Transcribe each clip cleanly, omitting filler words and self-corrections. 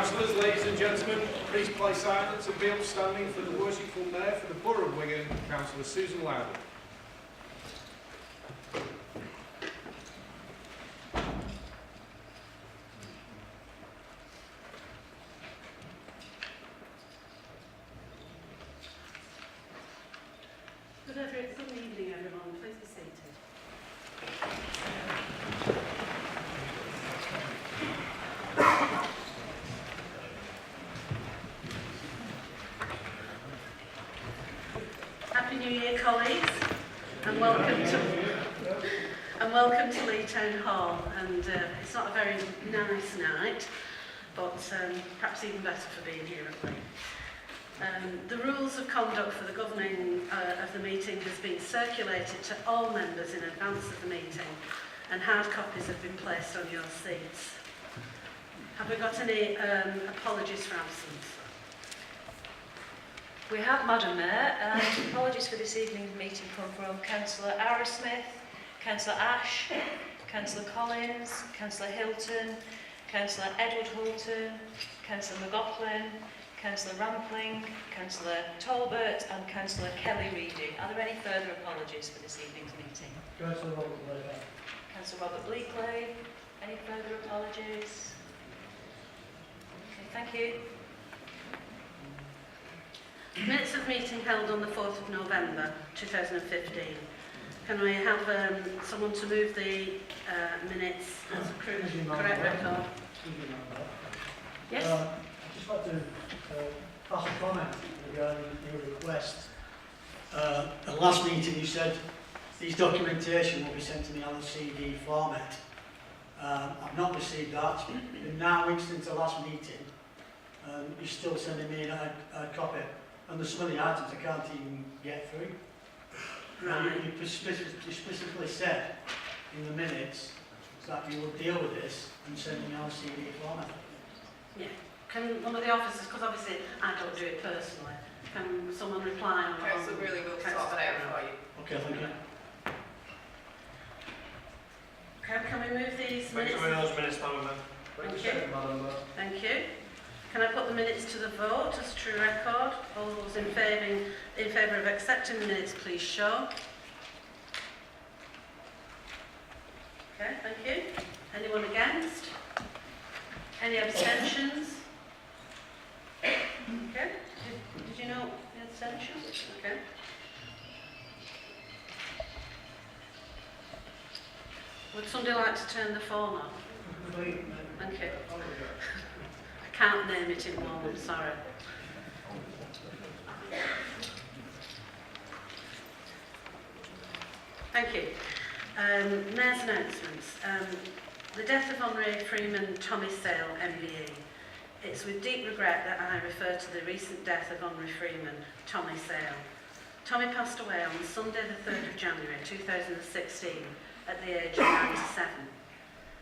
Councillors, ladies and gentlemen, please place silence and be upstanding for the worshipful Mayor for the Borough of Wigan, Councillor Susan Lowry. Good evening, everyone. Please be seated. Happy New Year, colleagues, and welcome to Leigh Town Hall. And it's not a very nice night, but perhaps even better for being here at Leigh. The rules of conduct for the governing of the meeting has been circulated to all members in advance of the meeting, and hard copies have been placed on your seats. Have we got any apologies for absence? We have, Madam Mayor, and apologies for this evening's meeting come from Councillor Arrowsmith, Councillor Ash, Councillor Collins, Councillor Hilton, Councillor Edward Hulton, Councillor McLaughlin, Councillor Rampling, Councillor Talbot and Councillor Kelly Reading. Are there any further apologies for this evening's meeting? Councillor Robert Bleakley. Councillor Robert Bleakley. Any further apologies? Okay, thank you. Minutes of meeting held on the 4th of November 2015. Can we have someone to move the minutes as a correct record? Yes? I'd just like to pass a comment regarding your request. At the last meeting you said these documentation will be sent in the LCD format. I've not received that. It's been 9 weeks since the last meeting. You're still sending me a copy. And there's some of the items I can't even get through. Right. You specifically said in the minutes that you will deal with this and send in LCD format. Yeah. Can one of the officers, because obviously I don't do it personally, can someone reply on Councillor really will sort that out for you. Okay, thank you. Can we move these Thank minutes? you for those minutes, Madam Mayor. Thank you. Thank you. Can I put the minutes to the vote as true record? All those in favour of accepting the minutes, please show. Okay, thank you. Anyone against? Any abstentions? Okay. Did you know the abstentions? Okay. Would somebody like to turn the phone on? Thank you. I can't name it in one, I'm sorry. Thank you. Mayor's announcements. The death of Honorary Freeman Tommy Sale, MBE. It's with deep regret that I refer to the recent death of Honorary Freeman Tommy Sale. Tommy passed away on Sunday the 3rd of January 2016 at the age of 97.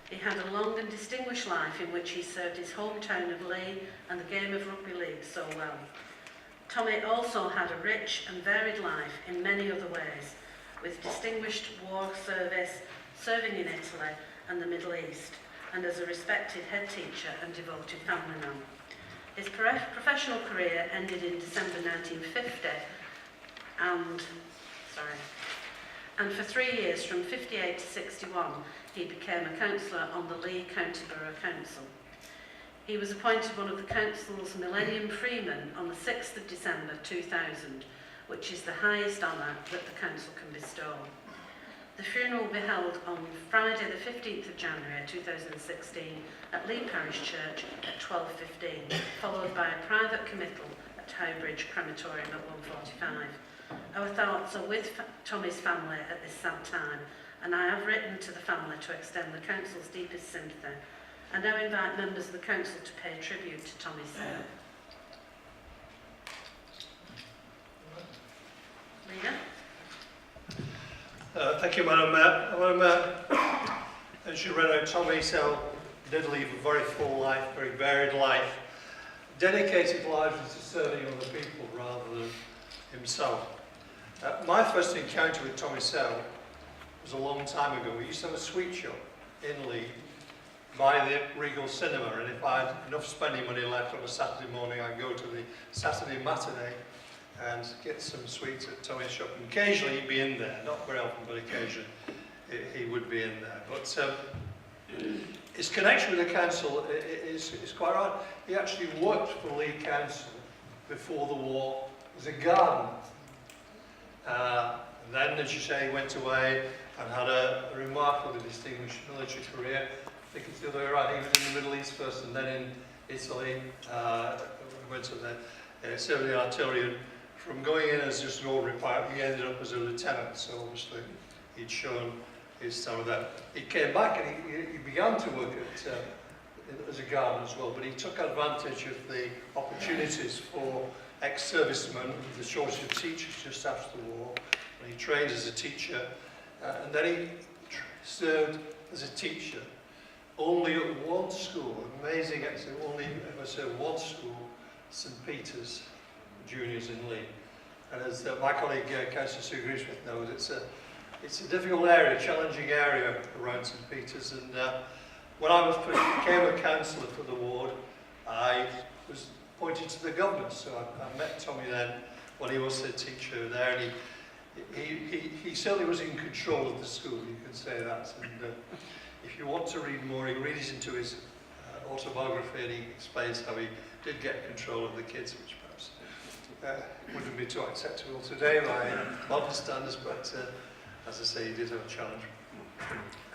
He had a long and distinguished life in which he served his hometown of Leigh and the game of rugby league so well. Tommy also had a rich and varied life in many other ways, with distinguished war service, serving in Italy and the Middle East, and as a respected head teacher and devoted family man. His professional career ended in December 1950 and for 3 years, from 58 to 61, he became a councillor on the Leigh County Borough Council. He was appointed one of the council's Millennium Freemen on the 6th of December 2000, which is the highest honour that the council can bestow. The funeral will be held on Friday the 15th of January 2016 at Leigh Parish Church at 12:15, followed by a private committal at Howbridge Crematorium at 1:45. Our thoughts are with Tommy's family at this sad time, and I have written to the family to extend the council's deepest sympathy. I now invite members of the council to pay tribute to Tommy Sale. Leader? Thank you, Madam Mayor. Madam Mayor, as you read out, Tommy Sale did leave a very full life, very varied life, dedicated largely to serving other people rather than himself. My first encounter with Tommy Sale was a long time ago. We used to have a sweet shop in Leigh, by the Regal Cinema, and if I had enough spending money left on a Saturday morning, I'd go to the Saturday matinee and get some sweets at Tommy's shop. And occasionally he'd be in there, not very often, but occasionally he would be in there. But his connection with the council is quite right. He actually worked for Leigh Council before the war as a gardener. And then, as you say, he went away and had a remarkably distinguished military career. I think it's the other way around. He was in the Middle East first and then in Italy. Went to the served the artillery, and from going in as just an ordinary pilot, he ended up as a lieutenant. So obviously, he'd shown his star of that. He came back and he began to work as a gardener as well, but he took advantage of the opportunities for ex-servicemen, the shortage of teachers just after the war, and he trained as a teacher, and then he served as a teacher only at one school, amazing actually, only ever served one school, St Peter's Juniors in Leigh. And as my colleague Councillor Sue Griesmith knows, it's a difficult area, challenging area around St Peter's, and when I became a councillor for the ward, I was appointed to the government, so I met Tommy then when he was the teacher there, and he certainly was in control of the school, you can say that. And if you want to read more, you can read it into his autobiography, and he explains how he did get control of the kids, which perhaps wouldn't be too acceptable today by modern standards, but as I say, he did have a challenge.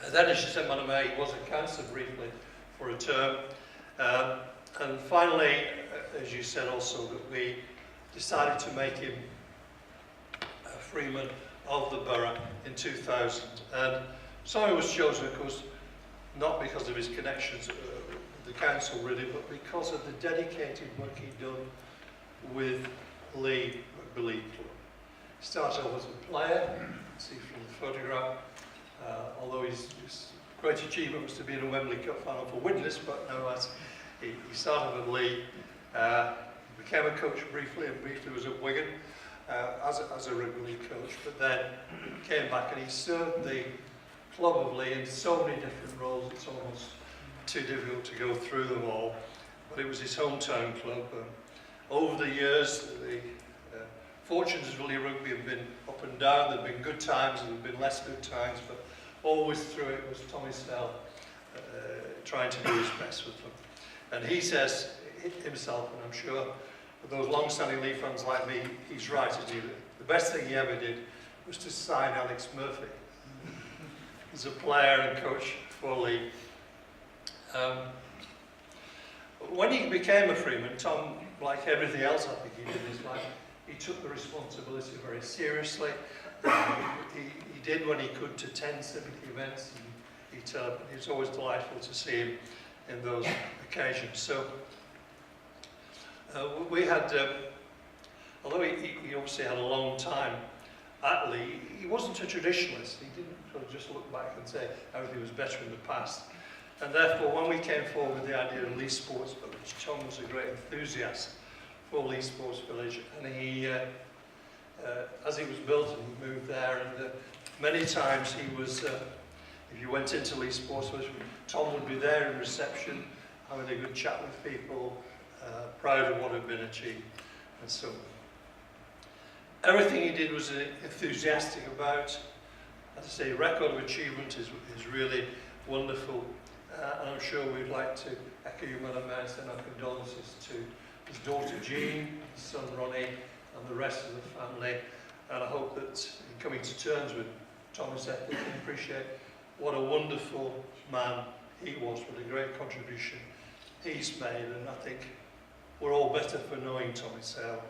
And then, as you said, Madam Mayor, he was a councillor briefly for a term. And finally, as you said also, that we decided to make him a freeman of the borough in 2000. And Simon was chosen, of course, not because of his connections with the council really, but because of the dedicated work he'd done with Leigh Rugby League Club. He started off as a player, see from the photograph, although his great achievement was to be in a Wembley Cup final for Widnes, but nevertheless, he started with Leigh, became a coach briefly, and briefly was at Wigan as a rugby league coach, but then came back and he served the club of Leigh in so many different roles, it's almost too difficult to go through them all, but it was his hometown club. Over the years, the fortunes of Leigh Rugby have been up and down. There have been good times and there have been less good times, but always through it was Tommy Snell trying to do his best with them. And he says himself, and I'm sure for those long-standing Leigh fans like me, he's right, isn't he? The best thing he ever did was to sign Alex Murphy as a player and coach for Leigh. When he became a freeman, Tom, like everything else I think he did in his life, he took the responsibility very seriously. He did when he could to attend civic events, and it was always delightful to see him in those occasions. So we had, although he obviously had a long time at Leigh, he wasn't a traditionalist. He didn't sort of just look back and say everything was better in the past. And therefore, when we came forward with the idea of Leigh Sports Village, Tom was a great enthusiast for Leigh Sports Village, and he, as it was built and he moved there, and many times he was, if you went into Leigh Sports Village, Tom would be there in reception, having a good chat with people, proud of what had been achieved, and so on. Everything he did was enthusiastic about. As I say, record of achievement is really wonderful, and I'm sure we'd like to echo you, Madam Mayor, and send our condolences to his daughter Jean, his son Ronnie, and the rest of the family. And I hope that in coming to terms with Thomas Eccles, you can appreciate what a wonderful man he was, what a great contribution he's made. And I think we're all better for knowing Tommy Sale,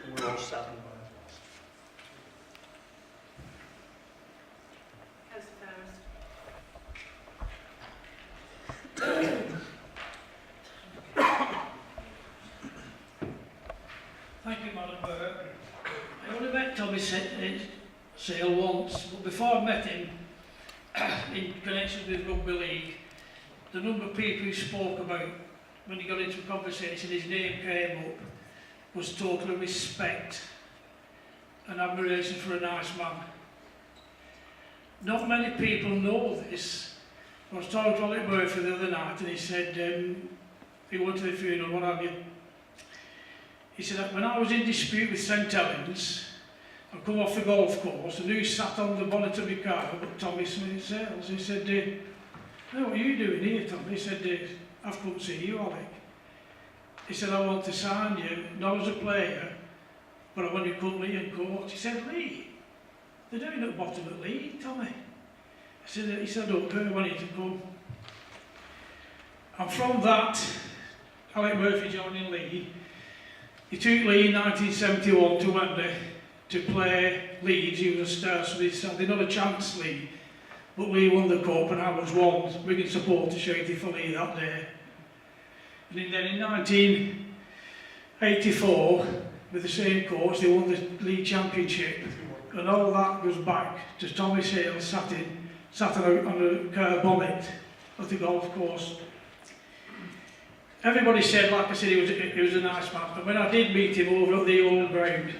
and we're all saddened by it. Thank you, Madam Mayor. I only met Tommy Sale once, but before I met him, in connection with Rugby League, the number of people who spoke about, when he got into a conversation, his name came up, was total respect and admiration for a nice man. Not many people know this, I was talking to Alec Murphy the other night, and he said, he went to the funeral, what have you. He said that when I was in dispute with St Helens, I come off the golf course, and who sat on the bonnet of my car but Tommy Smith Sales. He said, "Hey, what are you doing here, Tommy?" He said, "I've come to see you, Alec." He said, "I want to sign you, not as a player, but I want you to come Leigh and coach." He said, "Leigh? They're doing at bottom at Leigh, Tommy." He said, "Up here, I want you to come." And from that, Alec Murphy joining Leigh, he took Leigh in 1971 to Wembley to play Leeds. He was a star, so they said they not a chance, Leigh. But Leigh won the cup, and I was one Wigan supporter shouting for Leigh that day. And then in 1984, with the same coach, they won the league championship. And all that goes back to Tommy Sales sat on a car bonnet at the golf course. Everybody said, like I said, he was a nice man. But when I did meet him over at the old ground,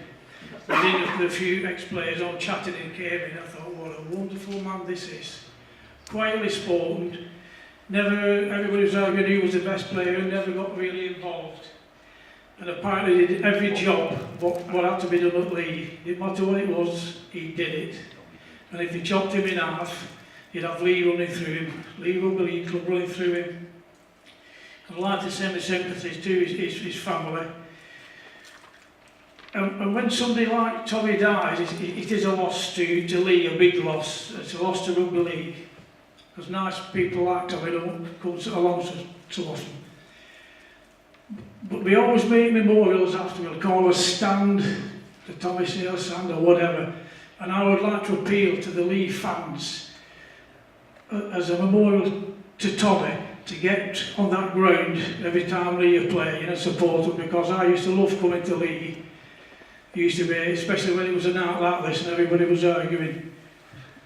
with a few ex-players all chatting and came in, I thought, what a wonderful man this is. Quietly spoken, everybody was arguing who was the best player and never got really involved. And apparently did every job what had to be done at Leigh. Didn't matter what it was, he did it. And if they chopped him in half, you'd have Leigh running through him, Leigh Rugby League Club running through him. I'd like to send my sympathies to his family. And when somebody like Tommy dies, it is a loss to Leigh, a big loss. It's a loss to Rugby League. Because nice people like Tommy don't come along so often. But we always make memorials after, we'll call a stand, the Tommy Sales stand or whatever. And I would like to appeal to the Leigh fans as a memorial to Tommy to get on that ground every time Leigh are playing and support them, because I used to love coming to Leigh. It used to be, especially when it was a night like this and everybody was arguing.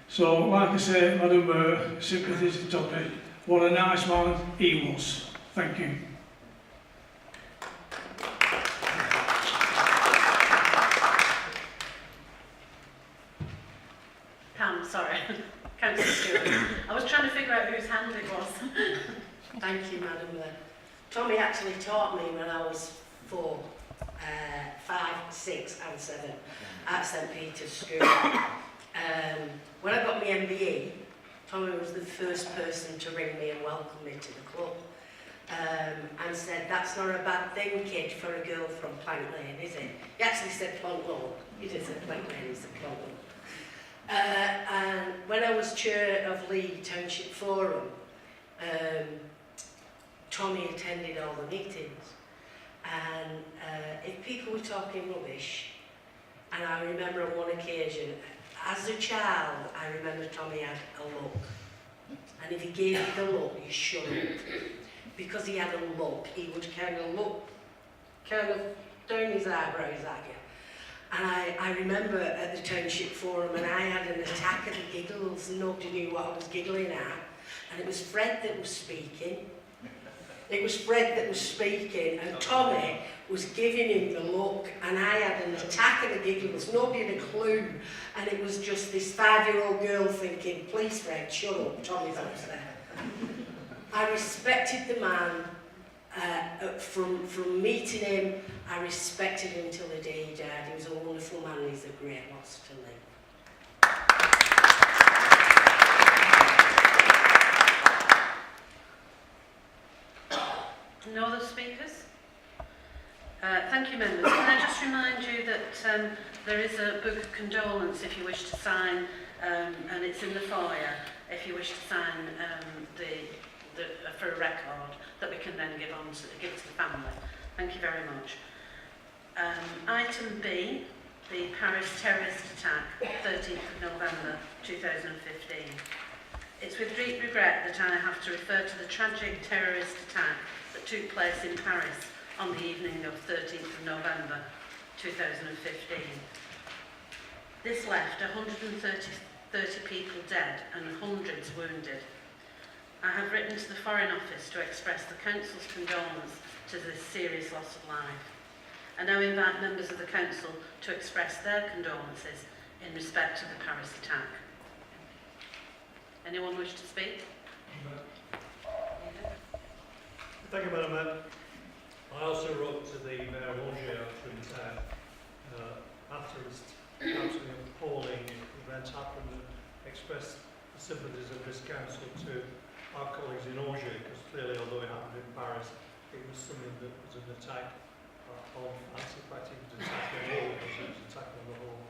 So, like I say, Madam sympathies to Tommy. What a nice man he was. Thank you. Pam, sorry. Councillor Stewart. I was trying to figure out whose hand it was. Thank you, Madam. Tommy actually taught me when I was 4, 5, 6 and 7 at St Peter's School. When I got my MBE, Tommy was the first person to ring me and welcome me to the club, and said, "That's not a bad thing, kid, for a girl from Plank Lane, is it?" He actually said Plank Lawn. He didn't say Plank Lane, he said Plank Lawn. And when I was chair of Leigh Township Forum, Tommy attended all the meetings, and if people were talking rubbish, and I remember on one occasion, as a child, I remember Tommy had a look, and if he gave you the look, you shut up, because he had a look. He would kind of look, kind of down his eyebrows at you. And I remember at the Township Forum, and I had an attack of the giggles, and nobody knew what I was giggling at, and it was Fred that was speaking. It was Fred that was speaking, and Tommy was giving him the look, and I had an attack of the giggles. Nobody had a clue, and it was just this 5-year-old girl thinking, "Please, Fred, shut up, Tommy's upset." I respected the man. From meeting him, I respected him till the day he died. He was a wonderful man, and he's a great loss to Leigh. No other speakers? Thank you, members. Can I just remind you that there is a book of condolence if you wish to sign, and it's in the foyer if you wish to sign for a record that we can then give to the family. Thank you very much. Item B, the Paris terrorist attack, 13th of November 2015. It's with deep regret that I have to refer to the tragic terrorist attack that took place in Paris on the evening of 13th of November 2015. This left 130 people dead and hundreds wounded. I have written to the Foreign Office to express the Council's condolence to this serious loss of life. I now invite members of the Council to express their condolences in respect to the Paris attack. Anyone wish to speak? Thank you, Madam Mayor. I also wrote to the Mayor of Angers after this absolutely appalling event happened and expressed the sympathies of this council to our colleagues in Angers, because clearly, although it happened in Paris, it was something that was an attack on France. In fact, it was an attack on all of us. It was an attack on the whole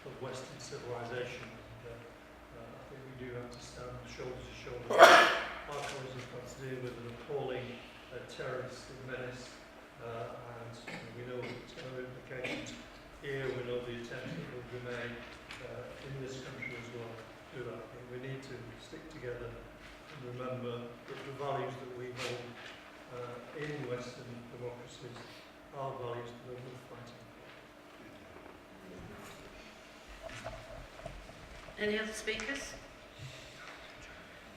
of Western civilization. And, I think we do have to stand shoulder to shoulder. Our colleagues have got to deal with an appalling terrorist menace, and we know the terror implications here. We know the attempts that will be made in this country as well to do that. But we need to stick together and remember that the values that we hold in Western democracies are values that are worth fighting for. Any other speakers?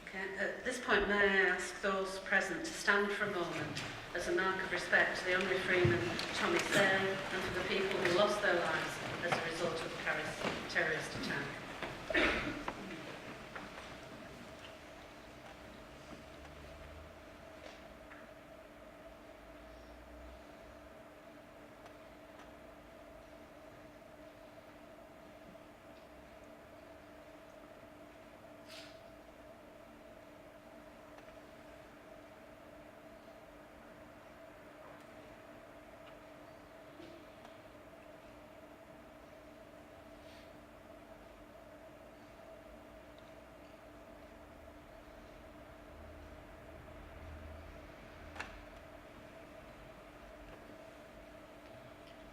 Okay. At this point, may I ask those present to stand for a moment as a mark of respect to the honorary freeman Tommy Sale and for the people who lost their lives as a result of the terrorist attack.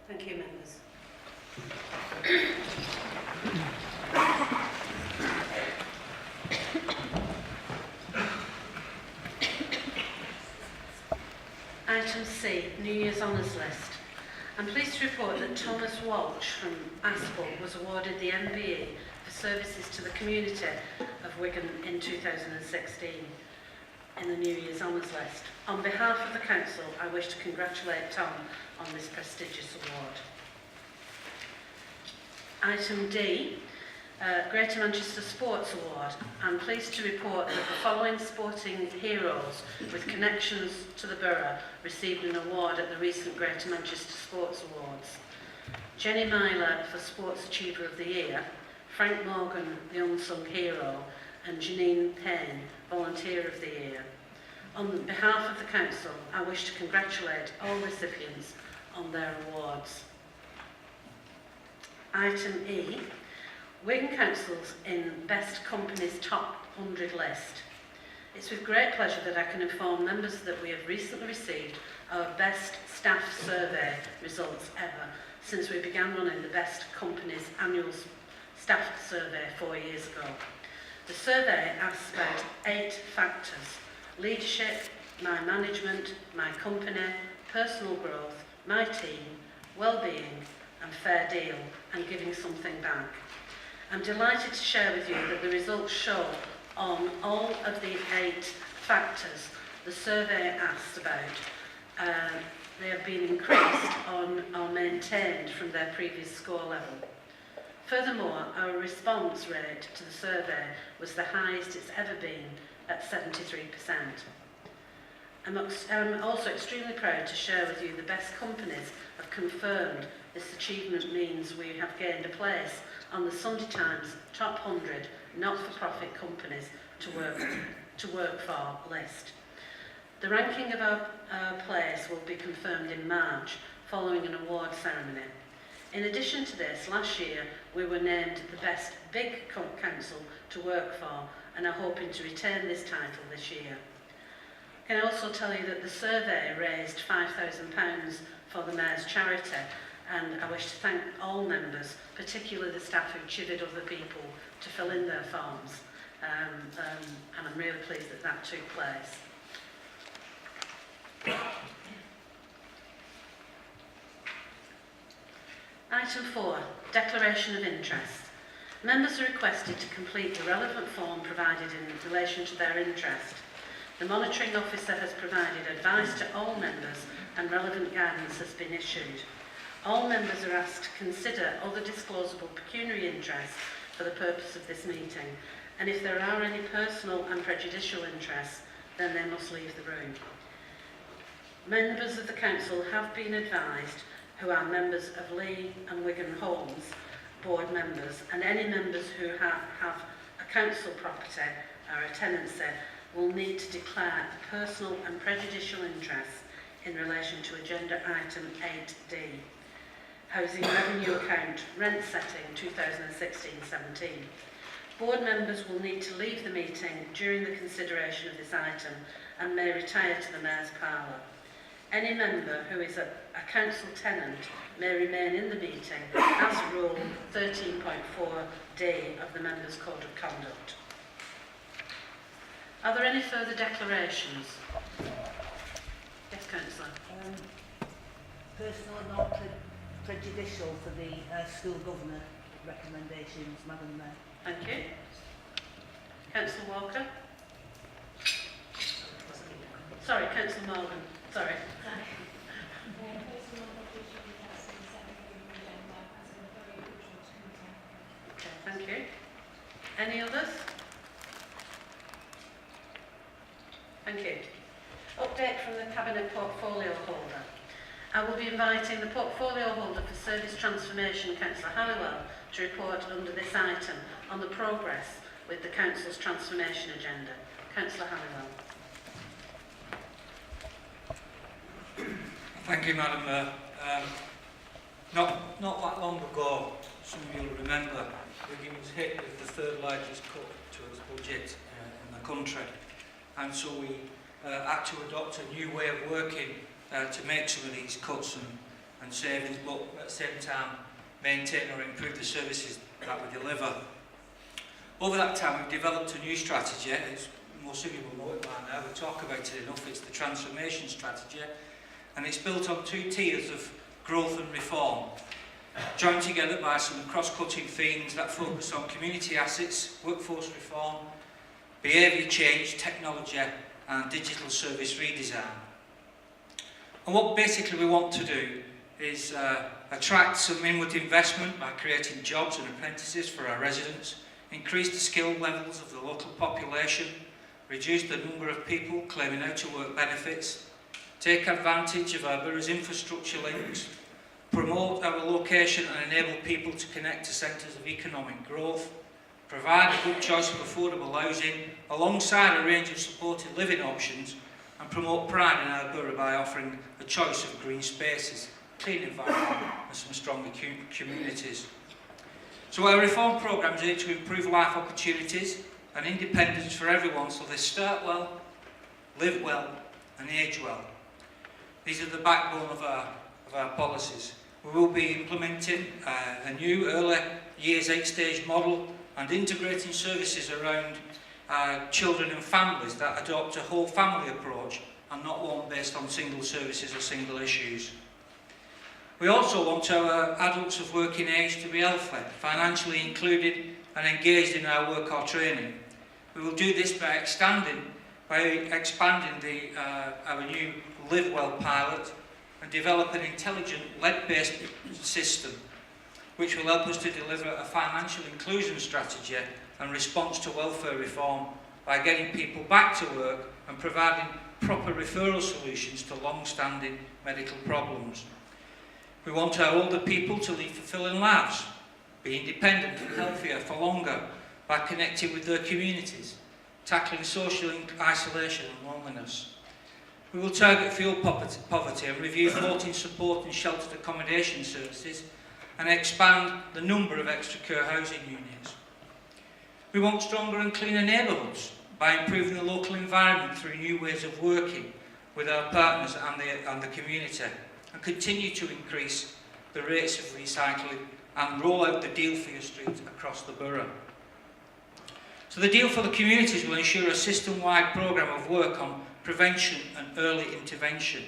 Thank you, members. Item C, New Year's Honours List. I'm pleased to report that Thomas Walsh from Aspel was awarded the MBE for services to the community of Wigan in 2016 in the New Year's Honours List. On behalf of the Council, I wish to congratulate Tom on this prestigious award. Item D, Greater Manchester Sports Award. I'm pleased to report that the following sporting heroes with connections to the borough received an award at the recent Greater Manchester Sports Awards. Jenny Myler for Sports Achiever of the Year, Frank Morgan, the Unsung Hero, and Janine Payne, Volunteer of the Year. On behalf of the Council, I wish to congratulate all recipients on their awards. Item E, Wigan Councils in Best Companies Top 100 list. It's with great pleasure that I can inform members that we have recently received our Best Staff Survey results ever since we began running the Best Companies Annual Staff Survey 4 years ago. The survey asks about 8 factors: leadership, my management, my company, personal growth, my team, well-being and fair deal, and giving something back. I'm delighted to share with you that the results show on all of the 8 factors the survey asked about, they have been increased or maintained from their previous score level. Furthermore, our response rate to the survey was the highest it's ever been at 73%. I'm also extremely proud to share with you the best companies have confirmed this achievement means we have gained a place on the Sunday Times Top 100 not-for-profit companies to work for list. The ranking of our place will be confirmed in March following an award ceremony. In addition to this, last year we were named the best big council to work for and are hoping to retain this title this year. I can also tell you that the survey raised £5,000 for the Mayor's charity, and I wish to thank all members, particularly the staff who chivied other people to fill in their forms, and I'm really pleased that that took place. Item 4, Declaration of Interest. Members are requested to complete the relevant form provided in relation to their interest. The monitoring officer has provided advice to all members and relevant guidance has been issued. All members are asked to consider other disclosable pecuniary interests for the purpose of this meeting, and if there are any personal and prejudicial interests, then they must leave the room. Members of the council have been advised, who are members of Leigh and Wigan Homes board members, and any members who have a council property or a tenancy will need to declare a personal and prejudicial interest in relation to agenda item 8D, Housing Revenue Account Rent Setting 2016-17. Board members will need to leave the meeting during the consideration of this item and may retire to the Mayor's Parlour. Any member who is a council tenant may remain in the meeting as Rule 13.4D of the Members' Code of Conduct. Are there any further declarations? Yes, Councillor. Personal and not prejudicial for the school governor recommendations, Madam Mayor. Thank you. Councillor Walker. Sorry, Councillor Morgan. Sorry. Okay, thank you. Any others? Thank you. Update from the Cabinet Portfolio Holder. I will be inviting the Portfolio Holder for Service Transformation, Councillor Halliwell, to report under this item on the progress with the Council's transformation agenda. Councillor Halliwell. Thank you, Madam Mayor. Not that long ago, some of you will remember, Wigan was hit with the third largest cut to its budget in the country, and so we had to adopt a new way of working to make some of these cuts and savings, but at the same time maintain or improve the services that we deliver. Over that time, we've developed a new strategy. Most of you will know it by now. We talk about it enough. It's the transformation strategy, and it's built on two tiers of growth and reform, joined together by some cross-cutting themes that focus on community assets, workforce reform, behaviour change, technology and digital service redesign. And what basically we want to do is attract some inward investment by creating jobs and apprentices for our residents, increase the skill levels of the local population, reduce the number of people claiming out-of-work benefits, take advantage of our borough's infrastructure links, promote our location and enable people to connect to centres of economic growth, provide a good choice of affordable housing alongside a range of supported living options, and promote pride in our borough by offering a choice of green spaces, clean environment and some stronger communities. So our reform programmes aim to improve life opportunities and independence for everyone so they start well, live well and age well. These are the backbone of our policies. We will be implementing a new early years 8-stage model and integrating services around children and families that adopt a whole family approach and not one based on single services or single issues. We also want our adults of working age to be healthy, financially included and engaged in our work or training. We will do this by expanding our new Live Well pilot and develop an intelligent lead-based system which will help us to deliver a financial inclusion strategy and response to welfare reform by getting people back to work and providing proper referral solutions to long-standing medical problems. We want our older people to lead fulfilling lives, be independent and healthier for longer by connecting with their communities, tackling social isolation and loneliness. We will target fuel poverty and review floating support and sheltered accommodation services and expand the number of extra care housing units. We want stronger and cleaner neighbourhoods by improving the local environment through new ways of working with our partners and the community, and continue to increase the rates of recycling and roll out the Deal for Your Street across the borough. So the Deal for the Communities will ensure a system-wide programme of work on prevention and early intervention,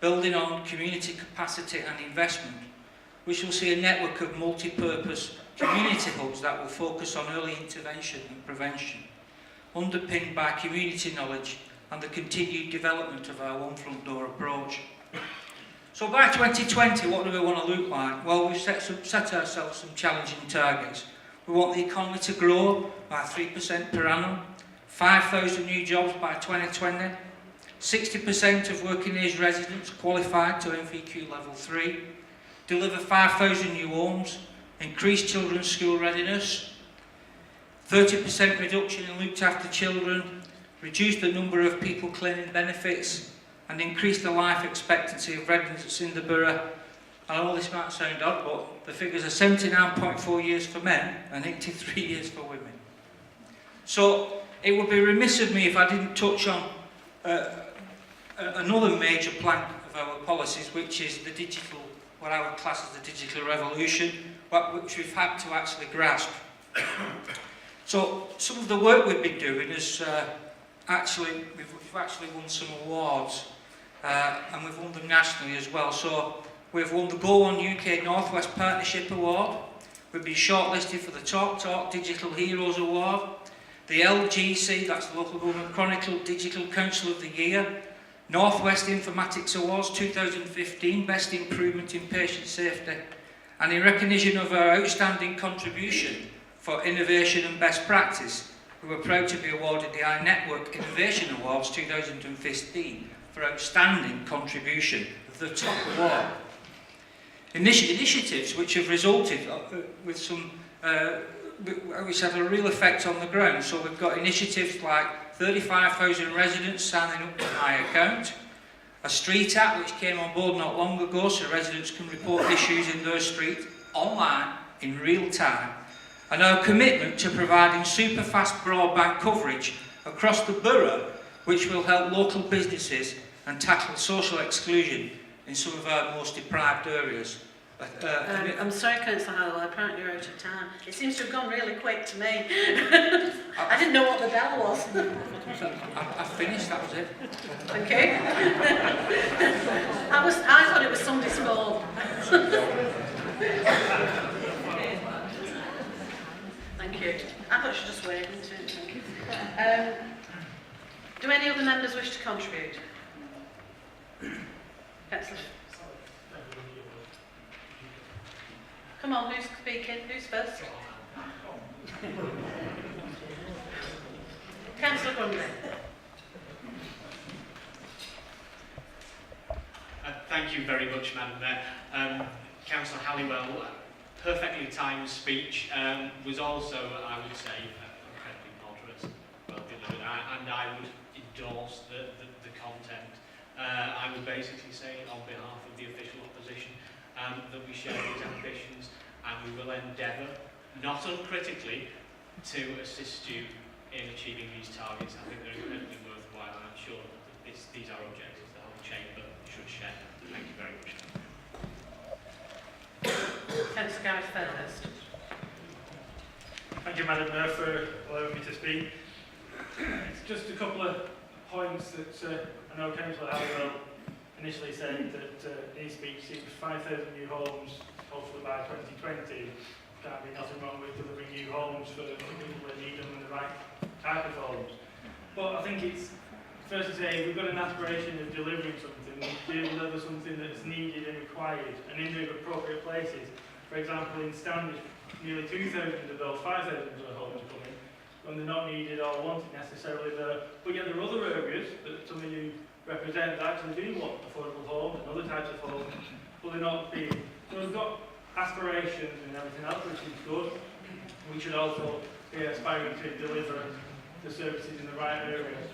building on community capacity and investment, which will see a network of multi-purpose community hubs that will focus on early intervention and prevention, underpinned by community knowledge and the continued development of our one front door approach. So by 2020, what do we want to look like? Well, we've set ourselves some challenging targets. We want the economy to grow by 3% per annum, 5,000 new jobs by 2020, 60% of working age residents qualified to MVQ level 3, deliver 5,000 new homes, increase children's school readiness, 30% reduction in looked after children, reduce the number of people claiming benefits, and increase the life expectancy of residents in the borough. I know this might sound odd, but the figures are 79.4 years for men and 83 years for women. So it would be remiss of me if I didn't touch on another major plank of our policies, which is the digital, what I would class as the digital revolution, which we've had to actually grasp. So some of the work we've been doing is we've actually won some awards, and we've won them nationally as well. So we've won the Go On UK Northwest Partnership Award. We've been shortlisted for the Talk Digital Heroes Award, the LGC, that's the Local Government Chronicle Digital Council of the Year, Northwest Informatics Awards 2015, Best Improvement in Patient Safety, and in recognition of our outstanding contribution for innovation and best practice, we were proud to be awarded the iNetwork Innovation Awards 2015 for outstanding contribution, the top award. Initiatives which have resulted with some, which have a real effect on the ground. So we've got initiatives like 35,000 residents signing up to my account, a street app which came on board not long ago so residents can report issues in their street online in real time, and our commitment to providing super fast broadband coverage across the borough, which will help local businesses and tackle social exclusion in some of our most deprived areas. I'm sorry, Councillor Hallowell, apparently you're out of time. It seems to have gone really quick to me. I didn't know what the bell was. I finished, that was it. Thank you. I thought it was somebody's phone. Thank you. I thought she was just waving to it. Do any other members wish to contribute? Councillor. Come on, who's speaking? Who's first? Councillor Grundy. Thank you very much, Madam Mayor. Councillor Halliwell, perfectly timed speech, was also, I would say, incredibly moderate, well delivered, and I would endorse the content. I would basically say, on behalf of the official opposition, that we share these ambitions, and we will endeavour, not uncritically, to assist you in achieving these targets. I think they're incredibly worthwhile, and I'm sure that these are objectives the whole chamber should share. Thank you very much. Councillor Gareth Fairhurst. Thank you, Madam Mayor, for allowing me to speak. It's just a couple of points that I know Councillor Halliwell initially said that his speech seeks 5,000 new homes, hopefully by 2020. Can't be nothing wrong with delivering new homes for people that need them and the right type of homes. But I think it's first to say we've got an aspiration of delivering something. We deliver something that's needed and required and in the appropriate places. For example, in Standish, nearly 2,000 of those 5,000 of the homes are coming when they're not needed or wanted necessarily there. But yet there are other areas that some of you represent that actually do want affordable homes and other types of homes, but they're not being. So we've got aspirations and everything else, which is good. We should also be aspiring to deliver the services in the right areas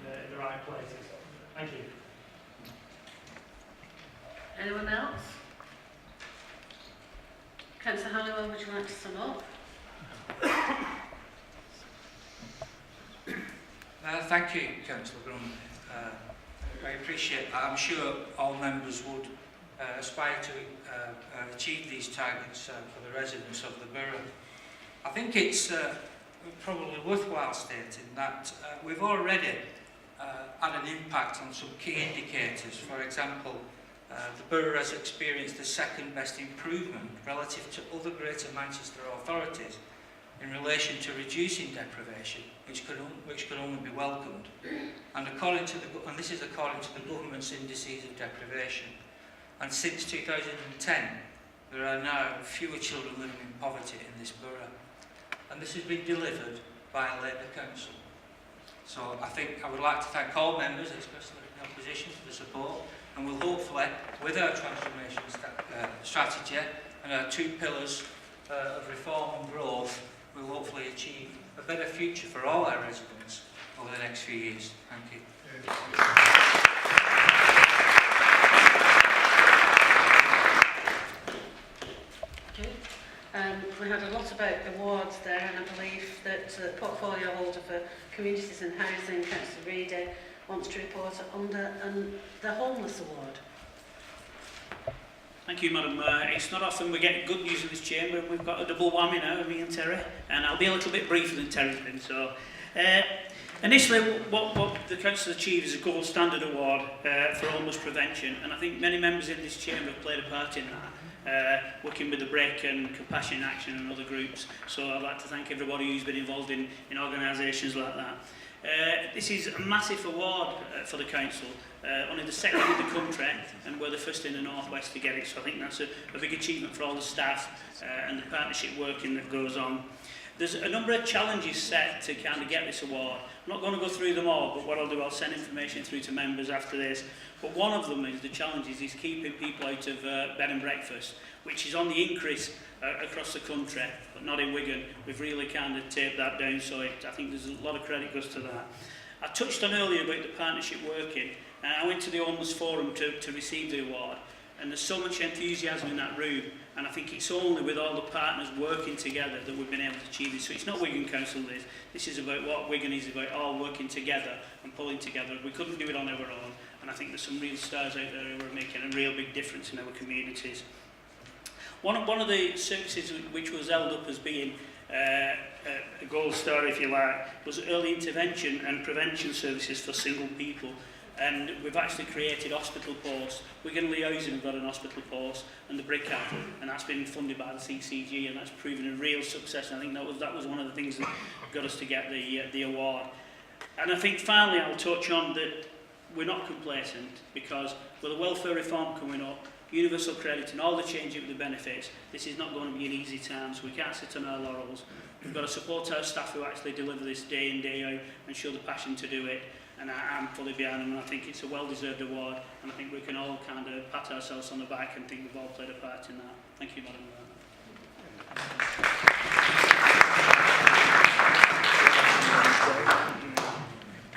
and in the right places. Thank you. Anyone else? Councillor Halliwell, would you like to sum up? Thank you, Councillor Grundy. I appreciate that. I'm sure all members would aspire to achieve these targets for the residents of the borough. I think it's probably worthwhile stating that we've already had an impact on some key indicators. For example, the borough has experienced the second best improvement relative to other Greater Manchester authorities in relation to reducing deprivation, which could only be welcomed. And this is according to the government's indices of deprivation. And since 2010, there are now fewer children living in poverty in this borough. and this has been delivered by a Labour Council. So I think I would like to thank all members, especially the opposition, for the support, and we'll hopefully, with our transformation strategy and our 2 pillars of reform and growth, we'll hopefully achieve a better future for all our residents over the next few years. Thank you. We had a lot about awards there, and I believe that the portfolio holder for Communities and Housing, Councillor Reedy, wants to report on the Homeless Award. Thank you, Madam Mayor. It's not often we get good news in this chamber, and we've got a double whammy now, me and Terry, and I'll be a little bit briefer than Terry's been. So, initially, what the Council achieved is a gold standard award for homeless prevention, and I think many members in this chamber have played a part in that, working with the BRIC and Compassion in Action and other groups. So I'd like to thank everybody who's been involved in organisations like that. This is a massive award for the Council, only the second in the country, and we're the first in the North West to get it, so I think that's a big achievement for all the staff and the partnership working that goes on. There's a number of challenges set to kind of get this award. I'm not going to go through them all, but what I'll do, I'll send information through to members after this. But one of them is the challenges is keeping people out of bed and breakfast, which is on the increase across the country, but not in Wigan. We've really kind of taped that down, so I think there's a lot of credit goes to that. I touched on earlier about the partnership working, and I went to the Homeless Forum to receive the award, and there's so much enthusiasm in that room, and I think it's only with all the partners working together that we've been able to achieve this. So it's not Wigan Council this is about what Wigan is about, all working together and pulling together. We couldn't do it on our own, and I think there's some real stars out there who are making a real big difference in our communities. One of the services which was held up as being a gold star, if you like, was early intervention and prevention services for single people. And we've actually created hospital posts. Wigan and Leigh have got an hospital post, and the BRIC have, and that's been funded by the CCG, and that's proven a real success. And I think that was one of the things that got us to get the award. And I think finally I'll touch on that we're not complacent, because with the welfare reform coming up, universal credit and all the changing of the benefits, this is not going to be an easy time, so we can't sit on our laurels. We've got to support our staff who actually deliver this day in, day out and show the passion to do it, and I'm fully behind them, and I think it's a well-deserved award, and I think we can all kind of pat ourselves on the back and think we've all played a part in that. Thank you, Madam Mayor.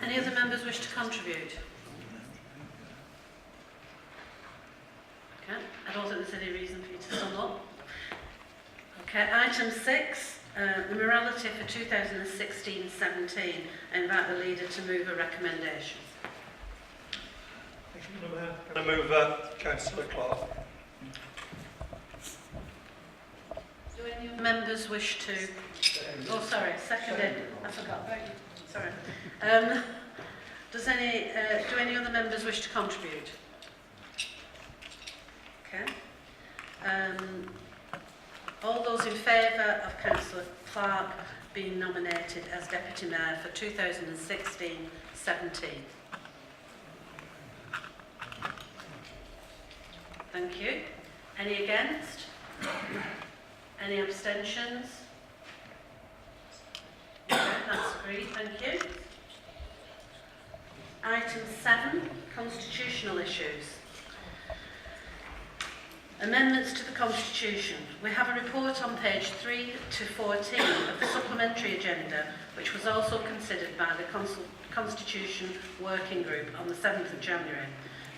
Any other members wish to contribute? Okay, I don't think there's any reason for you to sum up. Okay, item 6, the morality for 2016-17. I invite the leader to move a recommendation. Thank you, Madam Mayor. Can I move Councillor Clark? Do any other members wish to... Oh, sorry, seconded. I forgot about you. Sorry. Do any other members wish to contribute? Okay. All those in favour of Councillor Clark being nominated as Deputy Mayor for 2016-17? Thank you. Any against? Any abstentions? Okay, that's agreed, thank you. Item 7, constitutional issues. Amendments to the Constitution. We have a report on page 3 to 14 of the supplementary agenda, which was also considered by the Constitution Working Group on the 7th of January.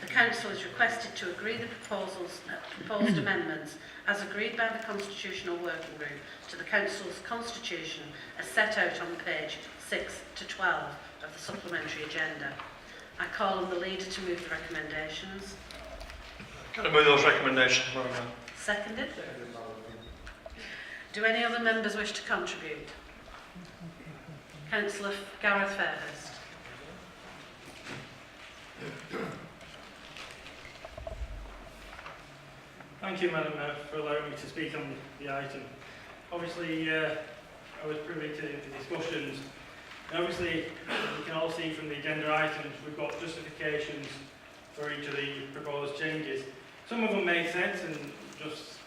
The Council is requested to agree the proposed amendments as agreed by the Constitutional Working Group to the Council's Constitution as set out on page 6 to 12 of the supplementary agenda. I call on the leader to move the recommendations. Can I move those recommendations, Madam Mayor? Seconded. Do any other members wish to contribute? Councillor Gareth Fairhurst. Thank you, Madam Mayor, for allowing me to speak on the item. Obviously, I was privy to the discussions. And obviously, you can all see from the agenda items, we've got justifications for each of the proposed changes. Some of them make sense and just,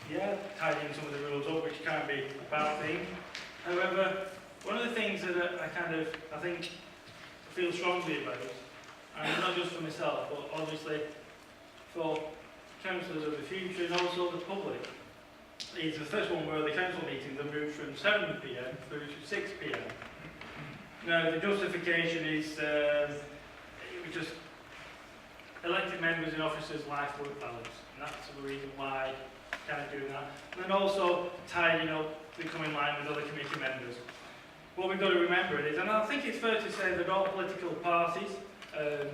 tidying some of the rules up, which can be a bad thing. However, one of the things that I think I feel strongly about, and not just for myself, but obviously for councillors of the future and also the public, is the first one where the council meetings are moved from 7 p.m. through to 6 p.m. Now, the justification is just elected members and officers' life-work balance, and that's the reason why kind of doing that. And then also tidying up to come in line with other committee members. What we've got to remember is, and I think it's fair to say that all political parties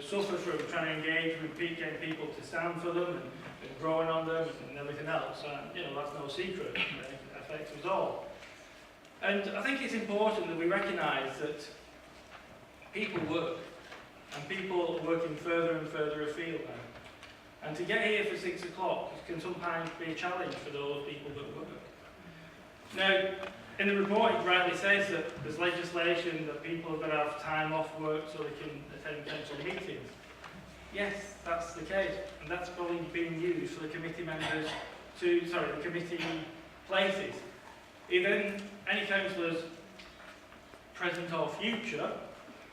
suffer from trying to engage with getting people to stand for them and growing on them and everything else. And, you know, that's no secret. It affects us all. And I think it's important that we recognise that people work, and people are working further and further afield now. And to get here for 6 o'clock can sometimes be a challenge for those people that work. Now, in the report it rightly says that there's legislation that people have got to have time off work so they can attend council meetings. Yes, that's the case, and that's probably being used for the committee members the committee places. If then any councillors, present or future,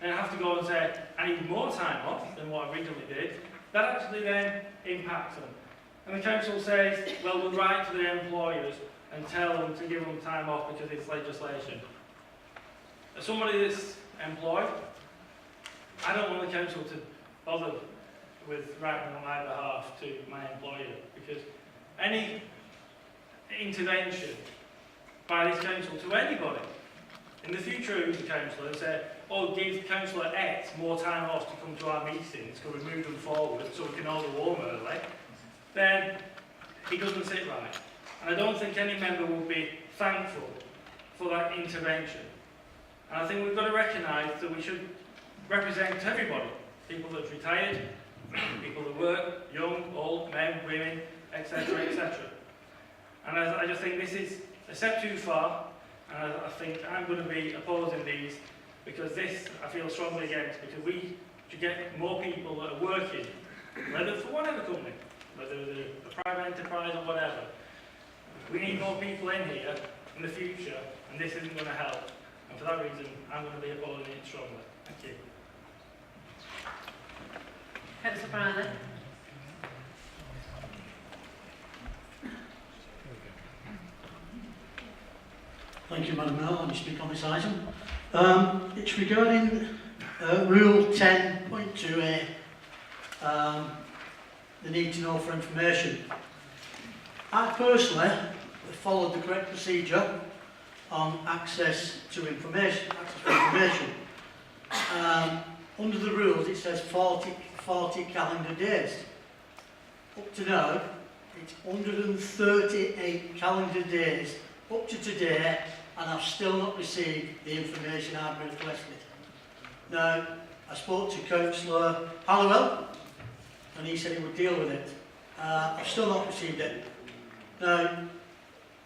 then have to go and say, I need more time off than what I originally did, that actually then impacts them. And the council says, well, we'll write to their employers and tell them to give them time off because it's legislation. As somebody that's employed, I don't want the council to bother with writing on my behalf to my employer, because any intervention by this council to anybody in the future who's a councillor and say, oh, give Councillor X more time off to come to our meetings, can we move them forward so we can all go home early, then it doesn't sit right. And I don't think any member will be thankful for that intervention. And I think we've got to recognise that we should represent everybody, people that are retired, people that work, young, old, men, women, etc., etc. And I just think this is a step too far, and I think I'm going to be opposing these, because this I feel strongly against, because we should get more people that are working, whether for whatever company, whether they're a private enterprise or whatever. We need more people in here in the future, and this isn't going to help. And for that reason, I'm going to be opposing it strongly. Thank you. Councillor Bryler. Thank you, Madam Mayor. Let me speak on this item. It's regarding Rule 10.2a, the need to know for information. I personally have followed the correct procedure on access to information. Under the rules, it says 40 calendar days. Up to now, it's 138 calendar days up to today, and I've still not received the information I've requested. Now, I spoke to Councillor Halliwell, and he said he would deal with it. I've still not received it. Now,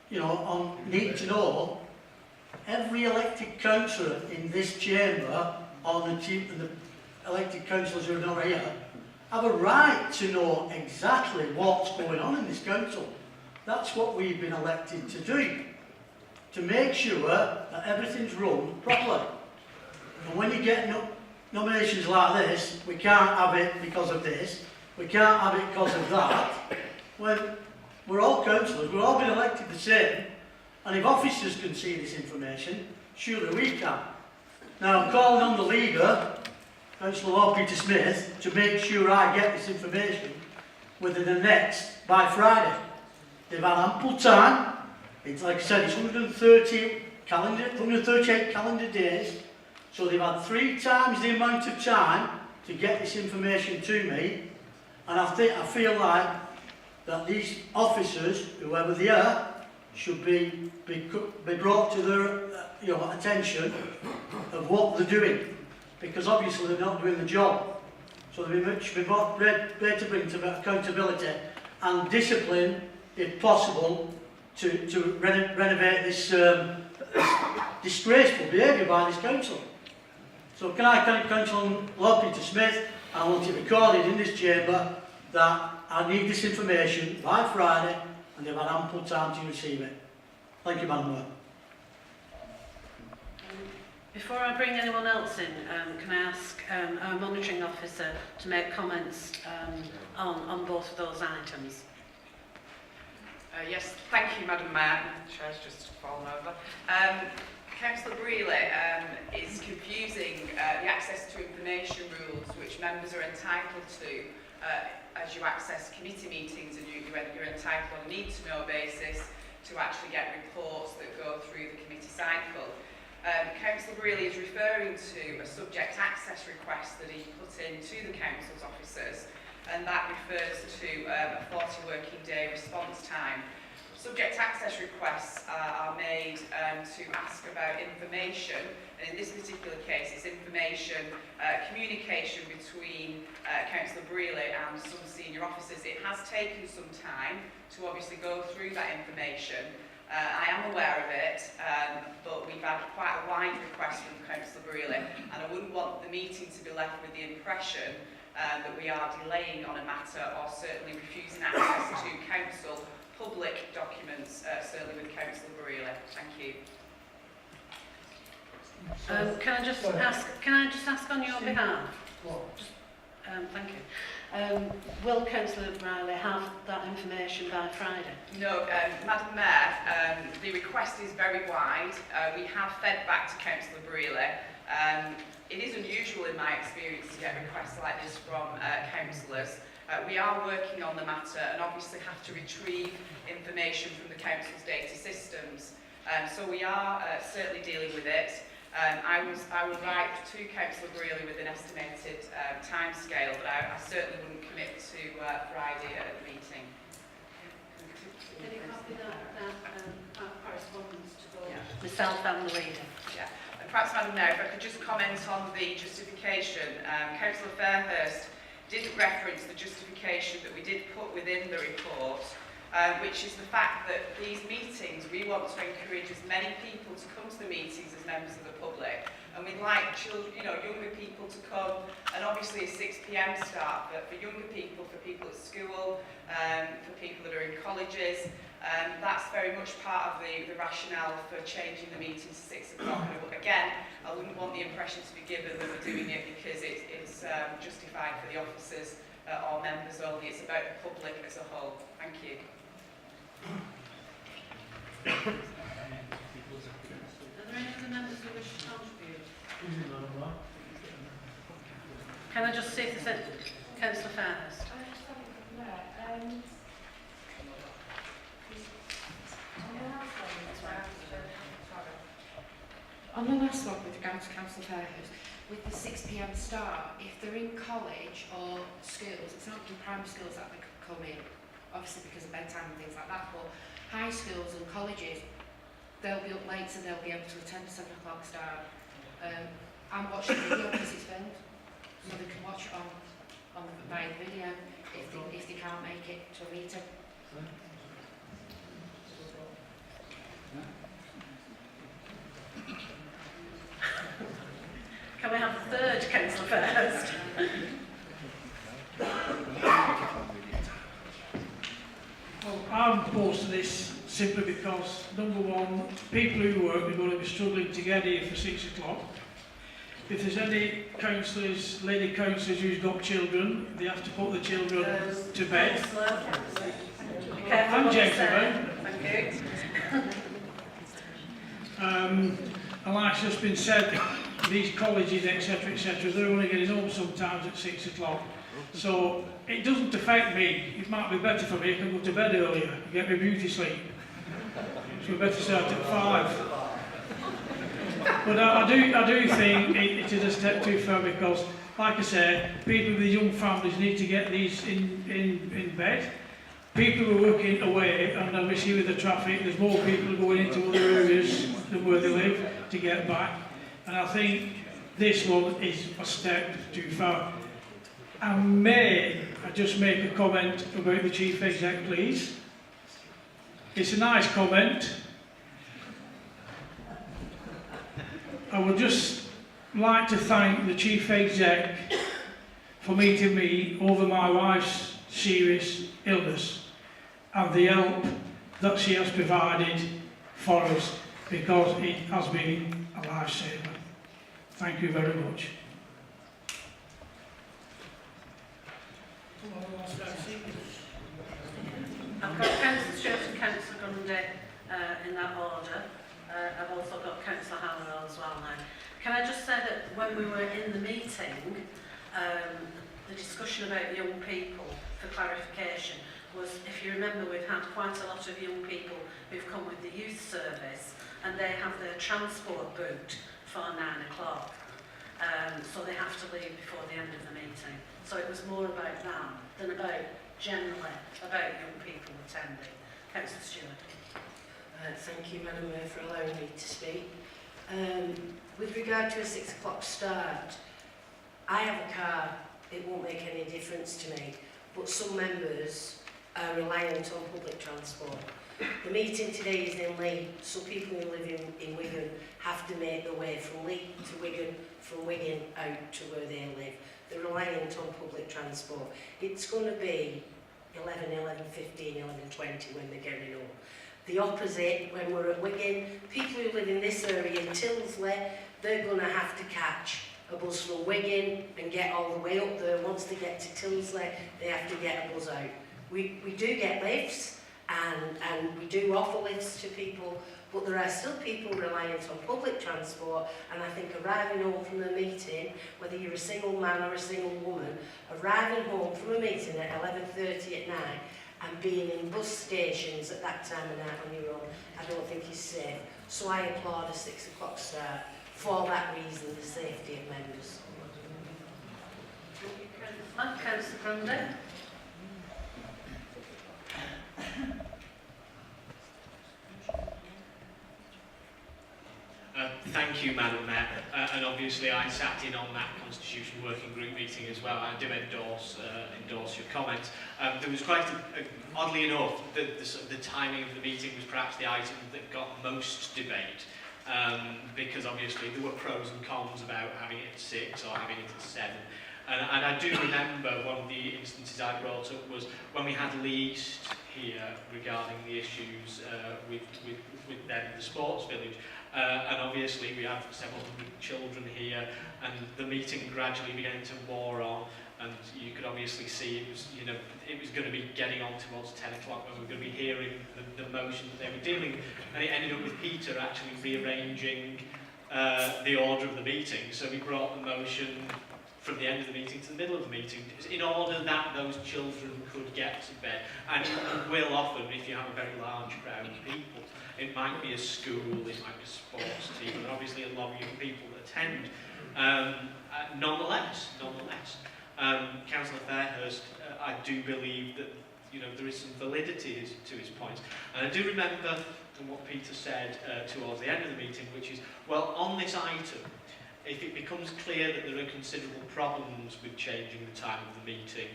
you know, on need to know, every elected councillor in this chamber, and the elected councillors who are not here, have a right to know exactly what's going on in this council. That's what we've been elected to do, to make sure that everything's run properly. And when you get nominations like this, we can't have it because of this, we can't have it because of that. When we're all councillors, we've all been elected the same, and if officers can see this information, surely we can. Now, I'm calling on the leader, Councillor Peter Smith, to make sure I get this information within the next, by Friday. They've had ample time. It's like I said, it's 138 calendar days, so they've had 3 times the amount of time to get this information to me, and I feel like that these officers, whoever they are, should be brought to their attention of what they're doing, because obviously they're not doing the job. So they should be brought to bring to accountability and discipline, if possible, to renovate this disgraceful behaviour by this council. So can I thank Councillor Peter Smith, and I want it recorded in this chamber that I need this information by Friday, and they've had ample time to receive it. Thank you, Madam Mayor. Before I bring anyone else in, can I ask our monitoring officer to make comments on both of those items? Yes, thank you, Madam Mayor. The chair's just fallen over. Councillor Brealey is confusing the access to information rules which members are entitled to as you access committee meetings, and you're entitled on a need-to-know basis to actually get reports that go through the committee cycle. Councillor Brealey is referring to a subject access request that he put in to the council's officers, and that refers to a 40 working day response time. Subject access requests are made to ask about information, and in this particular case it's information, communication between Councillor Brealey and some senior officers. It has taken some time to obviously go through that information. I am aware of it, but we've had quite a wide request from Councillor Brealey, and I wouldn't want the meeting to be left with the impression that we are delaying on a matter or certainly refusing access to council public documents, certainly with Councillor Brealey. Thank you. Can I just ask on your behalf? Thank you. Will Councillor Brealey have that information by Friday? No, Madam Mayor, the request is very wide. We have fed back to Councillor Brealey. It is unusual in my experience to get requests like this from councillors. We are working on the matter and obviously have to retrieve information from the council's data systems. So we are certainly dealing with it. I will write to Councillor Brealey with an estimated time scale, but I certainly wouldn't commit to Friday at the meeting. Can you copy that correspondence to both myself and the leader? Yeah. And perhaps, Madam Mayor, if I could just comment on the justification. Councillor Fairhurst didn't reference the justification that we did put within the report, which is the fact that these meetings, we want to encourage as many people to come to the meetings as members of the public, and we'd like children, younger people to come, and obviously a 6 p.m. start, but for younger people, for people at school, for people that are in colleges, that's very much part of the rationale for changing the meeting to 6 o'clock. Again, I wouldn't want the impression to be given that we're doing it because it's justified for the officers or members only. It's about the public as a whole. Thank you. Are there any other members who wish to contribute? Can I just see if there's Councillor Fairhurst? On the last one with regard to Councillor Fairhurst, with the 6 p.m. start, if they're in college or schools, it's not in primary schools that they could come in, obviously because of bedtime and things like that, but high schools and colleges, they'll be up late so they'll be able to attend 7 o'clock start. I'm watching video because it's filmed, so they can watch it via video if they can't make it to a meeting. Can we have the third Councillor Fairhurst? Well, I'm opposed to this simply because, number one, people who work are going to be struggling to get here for 6 o'clock. If there's any councillors, lady councillors who's got children, they have to put the children to bed. And gentlemen. And like it's just been said, these colleges, etc., they're only getting home sometimes at 6 o'clock. So it doesn't affect me. It might be better for me. I can go to bed earlier and get my beauty sleep. So we better start at 5. But I do think it is a step too far because, like I say, people with young families need to get these in bed. People who are working away, and obviously with the traffic, there's more people going into other areas than where they live to get back. And I think this one is a step too far. And may I just make a comment about the Chief Exec, please? It's a nice comment. I would just like to thank the Chief Exec for meeting me over my wife's serious illness and the help that she has provided for us, because it has been a lifesaver. Thank you very much. I've got Councillor Stewart and Councillor Grundy in that order. I've also got Councillor Halliwell as well now. Can I just say that when we were in the meeting, the discussion about young people, for clarification, was, if you remember, we've had quite a lot of young people who've come with the youth service, and they have their transport booked for 9 o'clock. So they have to leave before the end of the meeting. So it was more about that than about generally about young people attending. Councillor Stewart. Thank you, Madam Mayor, for allowing me to speak. With regard to a 6 o'clock start, I have a car, it won't make any difference to me, but some members are reliant on public transport. The meeting today is in Leigh, so people who live in Wigan have to make their way from Leigh to Wigan, from Wigan out to where they live. They're reliant on public transport. It's going to be 11, 11:15, 11:20 when they're getting home. The opposite, when we're at Wigan, people who live in this area, Tilsley, they're going to have to catch a bus from Wigan and get all the way up there. Once they get to Tilsley, they have to get a bus out. We do get lifts, and we do offer lifts to people, but there are still people reliant on public transport, and I think arriving home from a meeting, whether you're a single man or a single woman, arriving home from a meeting at 11:30 at night and being in bus stations at that time of night on your own, I don't think is safe. So I applaud a 6 o'clock start for that reason, the safety of members. Councillor Grundy. Thank you, Madam Mayor. And obviously I sat in on that Constitution Working Group meeting as well. I do endorse your comments. There was quite, oddly enough, the timing of the meeting was perhaps the item that got most debate. Because obviously there were pros and cons about having it at 6 or having it at 7. And I do remember one of the instances I brought up was when we had Leigh here regarding the issues with them in the sports village. And obviously we have several hundred children here, and the meeting gradually began to wear on, and you could obviously see it was, it was going to be getting on towards 10 o'clock when we were going to be hearing the motion that they were dealing, and it ended up with Peter actually rearranging the order of the meeting. So we brought the motion from the end of the meeting to the middle of the meeting in order that those children could get to bed. And it will often, if you have a very large crowd of people, it might be a school, it might be a sports team, and obviously a lot of young people that attend. Nonetheless, Councillor Fairhurst, I do believe that there is some validity to his points. And I do remember what Peter said towards the end of the meeting, which is, well, on this item, if it becomes clear that there are considerable problems with changing the time of the meeting,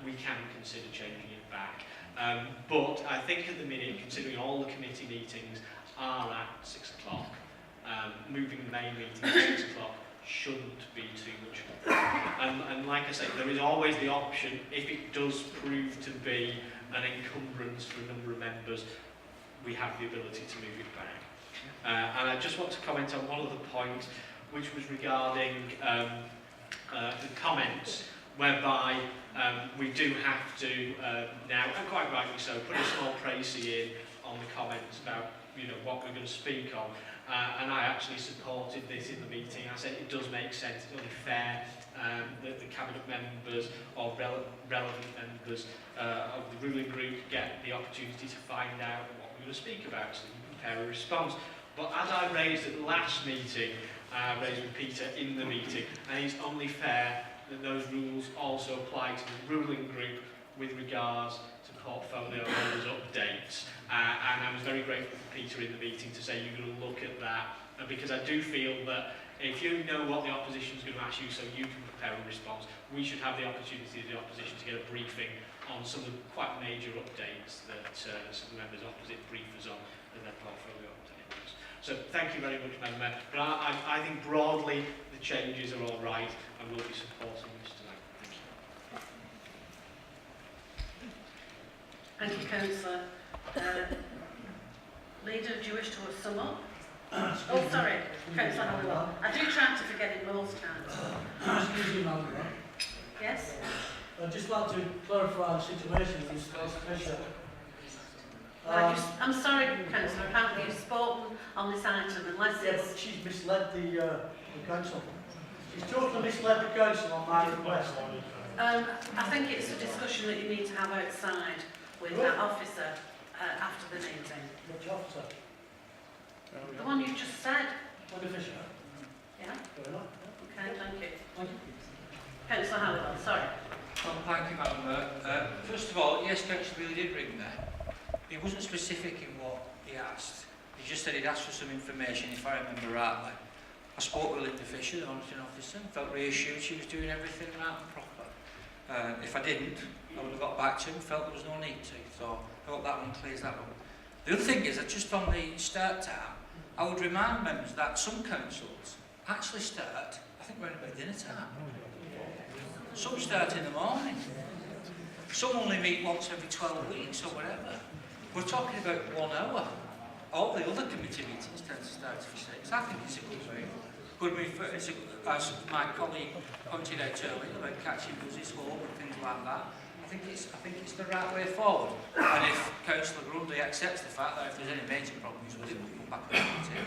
we can consider changing it back. But I think at the minute, considering all the committee meetings are at 6 o'clock, moving the main meeting to 6 o'clock shouldn't be too much. And like I say, there is always the option, if it does prove to be an encumbrance for a number of members, we have the ability to move it back. And I just want to comment on one other point, which was regarding the comments, whereby we do have to now, and quite rightly so, put a small précis in on the comments about what we're going to speak on. And I actually supported this in the meeting. I said it does make sense, it's only fair that the cabinet members or relevant members of the ruling group get the opportunity to find out what we're going to speak about, so they can prepare a response. But as I raised at the last meeting, raised with Peter in the meeting, and it's only fair that those rules also apply to the ruling group with regards to portfolio holders updates. And I was very grateful for Peter in the meeting to say you're going to look at that, because I do feel that if you know what the opposition is going to ask you so you can prepare a response, we should have the opportunity as the opposition to get a briefing on some of the quite major updates that some of the members opposite brief us on in their portfolio updates. So thank you very much, Madam Mayor. But I think broadly the changes are all right and we'll be supporting this tonight. Thank you. Thank you, Councillor. Leader, do you wish to sum up? Oh, sorry, Councillor Halliwell. I do try to forget it most times. Excuse me, Madam Mayor. Yes? I'd just like to clarify the situation with Ms. Fisher. I'm sorry, Councillor, apparently you've spoken on this item unless Yeah, it's... but she's misled the council. She's totally misled the council on my request. I think it's a discussion that you need to have outside with that officer after the meeting. Which officer? The one you just said. Wendy Fisher. Yeah? Fair enough. Okay, thank you. Thank you. Councillor Halliwell, sorry. Well, thank you, Madam Mayor. First of all, yes, Councillor really did ring there. He wasn't specific in what he asked. He just said he'd asked for some information, if I remember rightly. I spoke with Linda Fisher, the auditing officer, felt reassured she was doing everything right and proper. If I didn't, I would have got back to him, felt there was no need to. So I hope that one clears that up. The other thing is that just on the start time, I would remind members that some councils actually start, I think, around about dinner time. Some start in the morning. Some only meet once every 12 weeks or whatever. We're talking about 1 hour. All the other committee meetings tend to start for 6. I think it's a good move. Good move for, as my colleague pointed out earlier about catching buses home and things like that. I think it's the right way forward. And if Councillor Grundy accepts the fact that if there's any major problems with it, we'll come back to the meeting,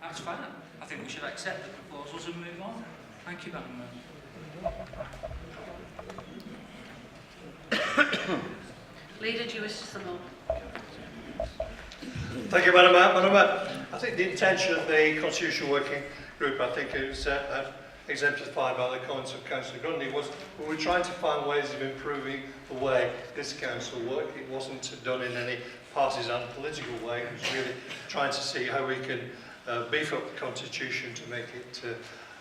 that's fine. I think we should accept the proposals and move on. Thank you, Madam Mayor. Leigh, did you wish to sum up? Thank you, Madam Mayor. Madam Mayor, I think the intention of the Constitutional Working Group, I think it was exemplified by the comments of Councillor Grundy, was we were trying to find ways of improving the way this council worked. It wasn't done in any partisan political way. It was really trying to see how we can beef up the Constitution to make it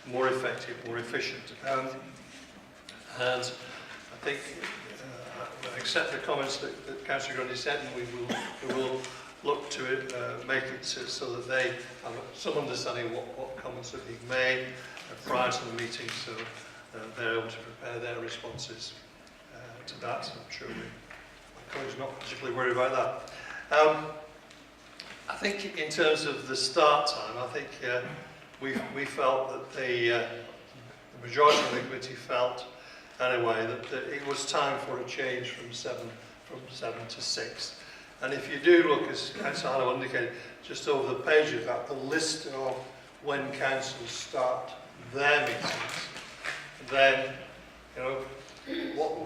more effective, more efficient. And I think I accept the comments that Councillor Grundy said, and we will look to it, make it so that they have some understanding of what comments are being made prior to the meeting, so they're able to prepare their responses to that. I'm sure my colleagues are not particularly worried about that. I think in terms of the start time, I think we felt that the majority of the committee felt anyway that it was time for a change from 7 to 6. And if you do look, as Councillor Halliwell indicated, just over the page of that, the list of when councils start their meetings, then, you know,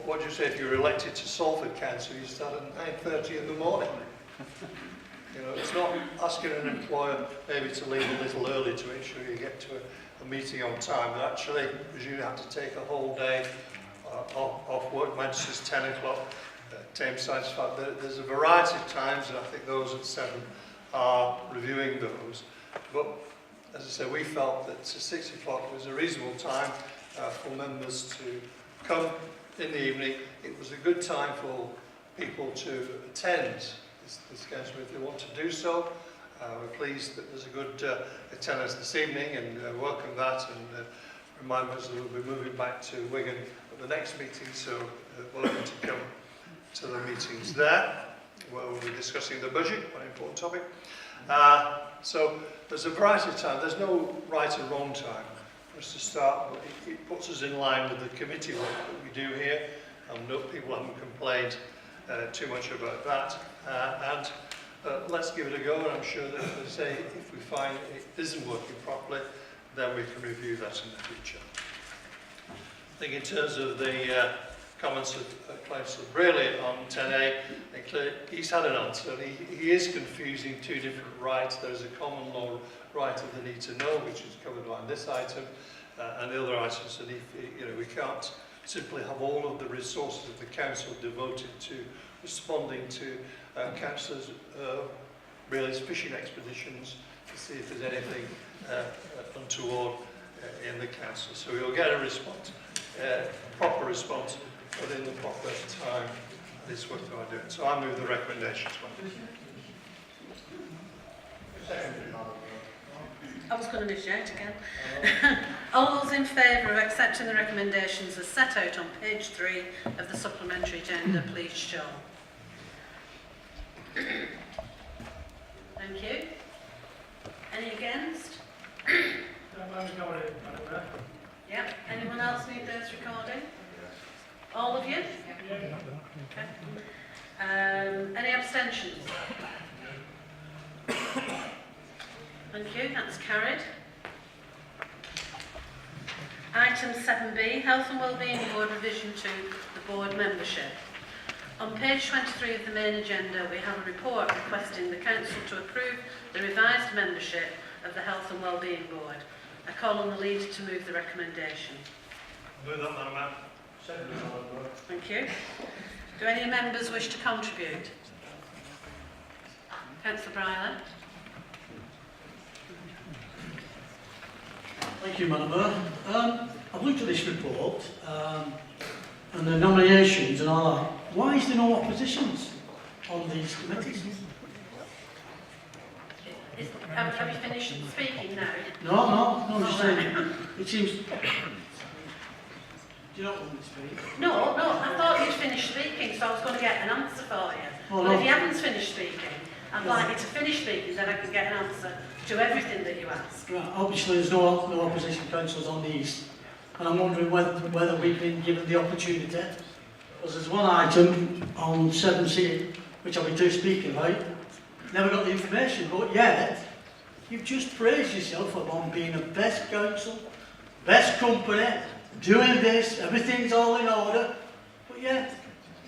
what do you say if you're elected to Salford Council, you start at 9:30 in the morning? You know, it's not asking an employer maybe to leave a little early to make sure you get to a meeting on time, but actually, because you have to take a whole day off work. Manchester's 10 o'clock. Tameside's 5. There's a variety of times, and I think those at 7 are reviewing those. But as I said, we felt that 6 o'clock was a reasonable time for members to come in the evening. It was a good time for people to attend this council if they want to do so. We're pleased that there's a good attendance this evening, and welcome that, and remind us that we'll be moving back to Wigan at the next meeting, so welcome to come to the meetings there, where we'll be discussing the budget, one important topic. So there's a variety of time. There's no right or wrong time for us to start, but it puts us in line with the committee work that we do here. No, people haven't complained too much about that. And let's give it a go, and I'm sure that, as I say, if we find it isn't working properly, then we can review that in the future. I think in terms of the comments of Councillor Braley on 10A, he's had an answer. He is confusing two different rights. There's a common law right of the need to know, which is covered by this item, and the other items. And we can't simply have all of the resources of the council devoted to responding to Councillor Braley's fishing expeditions to see if there's anything untoward in the council. So we'll get a response, proper response, but in the proper time. This is what I'm doing. So I move the recommendations. I was going to initiate again. All those in favour of accepting the recommendations as set out on page 3 of the supplementary agenda, please show. Thank you. Any against? Don't mind recording, Madam Mayor. Yep. Anyone else need those recording? All of you? Yeah. Okay. Any abstentions? Thank you, that's carried. Item 7B, Health and Wellbeing Board revision to the board membership. On page 23 of the main agenda, we have a report requesting the Council to approve the revised membership of the Health and Wellbeing Board. I call on the leader to move the recommendation. Move that, Madam Mayor. Second, Madam Mayor. Thank you. Do any members wish to contribute? Councillor Bryler. Thank you, Madam Mayor. I've looked at this report and the nominations and all that. Why is there no oppositions on these committees? Have you finished speaking now? No, I'm just saying. It seems. Do you not want me to speak? No, I thought you'd finished speaking, so I was going to get an answer for you. Oh, but no. if you haven't finished speaking, I'd like you to finish speaking, then I can get an answer to everything that you ask. Right, obviously, there's no opposition councillors on these, and I'm wondering whether we've been given the opportunity. Because there's one item on 7C, which I'll be speaking about, never got the information, but yet you've just praised yourself upon being the best council, best company, doing this, everything's all in order, but yet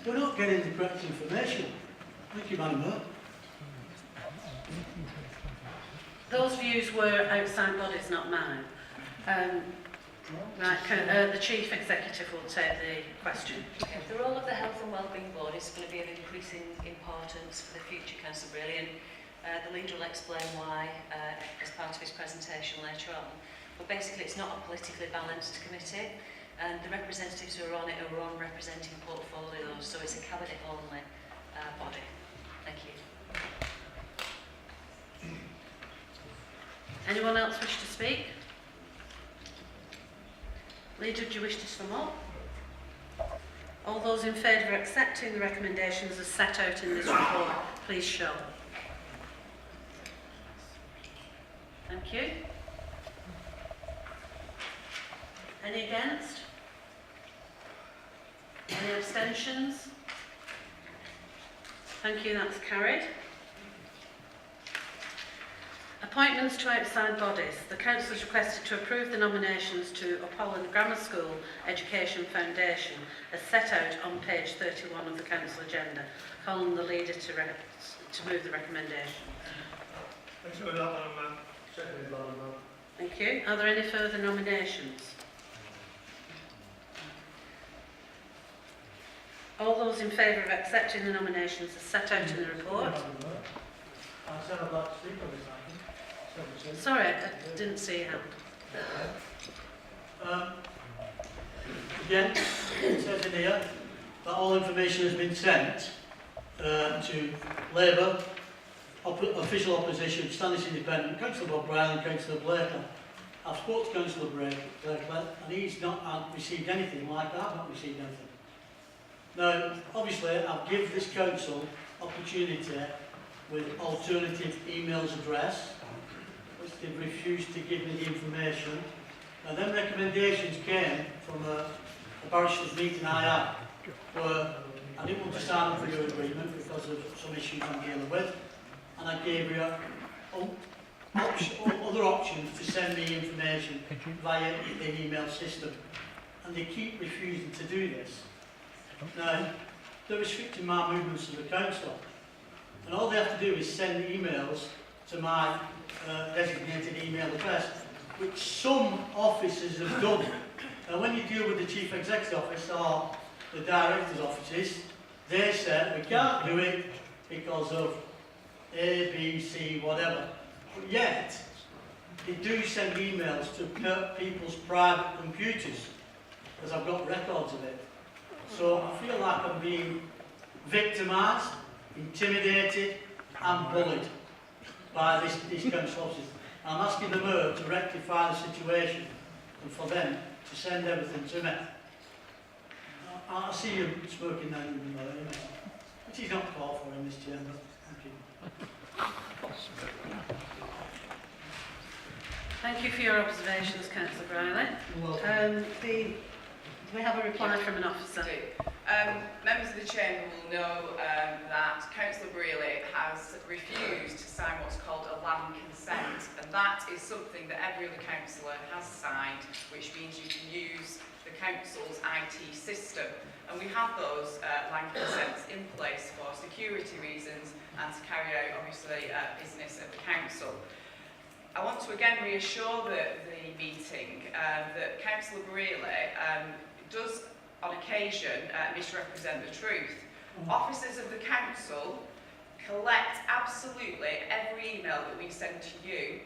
we're not getting the correct information. Thank you, Madam Mayor. Those views were outside bodies, not mine. The Chief Executive will take the question. Okay, the role of the Health and Wellbeing Board is going to be of increasing importance for the future, Councillor Brilliant. The leader will explain why as part of his presentation later on. But basically it's not a politically balanced committee, and the representatives who are on it are on representing portfolios, so it's a cabinet only body. Thank you. Anyone else wish to speak? Leader, do you wish to sum up? All those in favour of accepting the recommendations as set out in this report, please show. Thank you. Any against? Any abstentions? Thank you, that's carried. Appointments to outside bodies. The Council has requested to approve the nominations to Upholland Grammar School Education Foundation as set out on page 31 of the Council agenda. Call on the leader to move the recommendation. Thanks for that, Madam Mayor. Second, Madam Mayor. Thank you. Are there any further nominations? All those in favour of accepting the nominations as set out in the report? I said I'd like to speak on this item. Sorry, I didn't see your hand. Again, it says in here that all information has been sent to Labour, official opposition, Standish Independent, Councillor Bob Bryan and Councillor Blakely. I've spoken to Councillor Blakely and he's not received anything like that. I've not received anything. Now, obviously, I've given this council opportunity with alternative emails address, which they've refused to give me the information. And then recommendations came from a barristers meeting I had, where I didn't want to sign up for your agreement because of some issues I'm dealing with, and I gave you other options to send me information via the email system, and they keep refusing to do this. Now, they're restricting my movements as a councillor, and all they have to do is send emails to my designated email address, which some officers have done. Now, when you deal with the Chief Executive Office or the Director's offices, they said we can't do it because of A, B, C, whatever. But yet, they do send emails to people's private computers, because I've got records of it. So I feel like I'm being victimised, intimidated and bullied by these council officers. I'm asking the Mayor to rectify the situation and for them to send everything to me. I see you smoking now, which is not called for in this chamber. Thank you. Thank you for your observations, Councillor Briley. You're welcome. Do we have a reply from an officer? Members of the Chamber will know that Councillor Brealey has refused to sign what's called a land consent, and that is something that every other councillor has signed, which means you can use the council's IT system. And we have those land consents in place for security reasons and to carry out, obviously, business of the council. I want to again reassure the meeting that Councillor Brealey does on occasion misrepresent the truth. Officers of the council collect absolutely every email that we send to you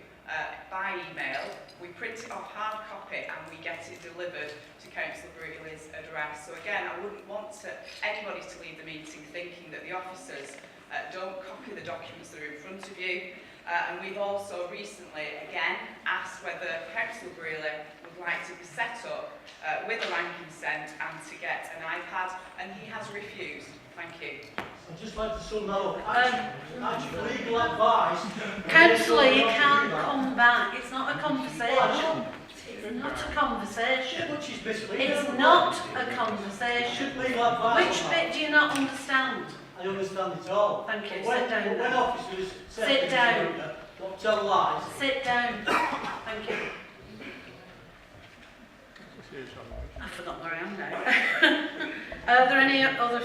by email. We print it off hard copy and we get it delivered to Councillor Brealey's address. So again, I wouldn't want anybody to leave the meeting thinking that the officers don't copy the documents that are in front of you. And we've also recently, again, asked whether Councillor Brealey would like to be set up with a land consent and to get an iPad, and he has refused. Thank you. I'd just like to sum that up. Actually, legal advice. Councillor, you can't come back. It's not a conversation. It's not a conversation. It's not a conversation. Legal advice. Which bit do you not understand? I understand it all. Thank you. When, Sit down. when officers Sit down. Don't tell lies. Sit down. Thank you. I forgot where I am now. Are there any other?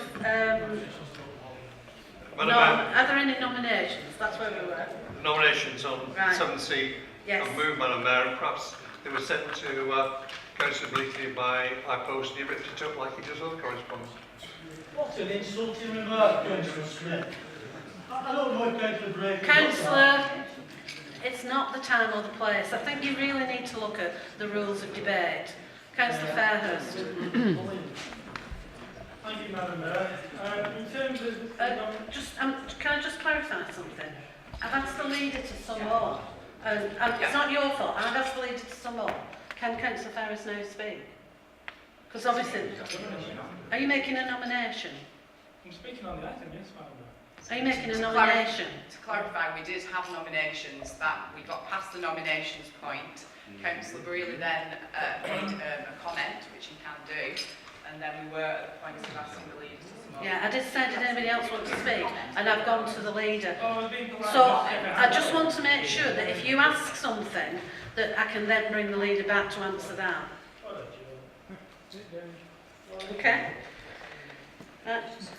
Are there any nominations? That's where we were. Nominations on Right. 7C. Yes. I move, Madam Mayor, and perhaps they were sent to Councillor Bleakley by post and he ripped it up like he does other correspondence. What an insulting remark, Councillor Smith. I don't know if Councillor Brealey... Councillor, it's not the time or the place. I think you really need to look at the rules of debate. Councillor Fairhurst. Thank you, Madam Mayor. In terms of... Can I just clarify something? I've asked the leader to sum up. It's not your fault. I've asked the leader to sum up. Can Councillor Fairhurst now speak? Because obviously... Are you making a nomination? I'm speaking on the item, yes, Madam Mayor. Are you making a nomination? To clarify, we did have nominations that we got past the nominations point. Councillor Brealey then made a comment, which he can do, and then we were at the point of asking the leader to sum up. Yeah, I did say, did anybody else want to speak? And I've gone to the leader. Oh, being polite. So I just want to make sure that if you ask something, that I can then bring the leader back to answer that. Okay? No, it's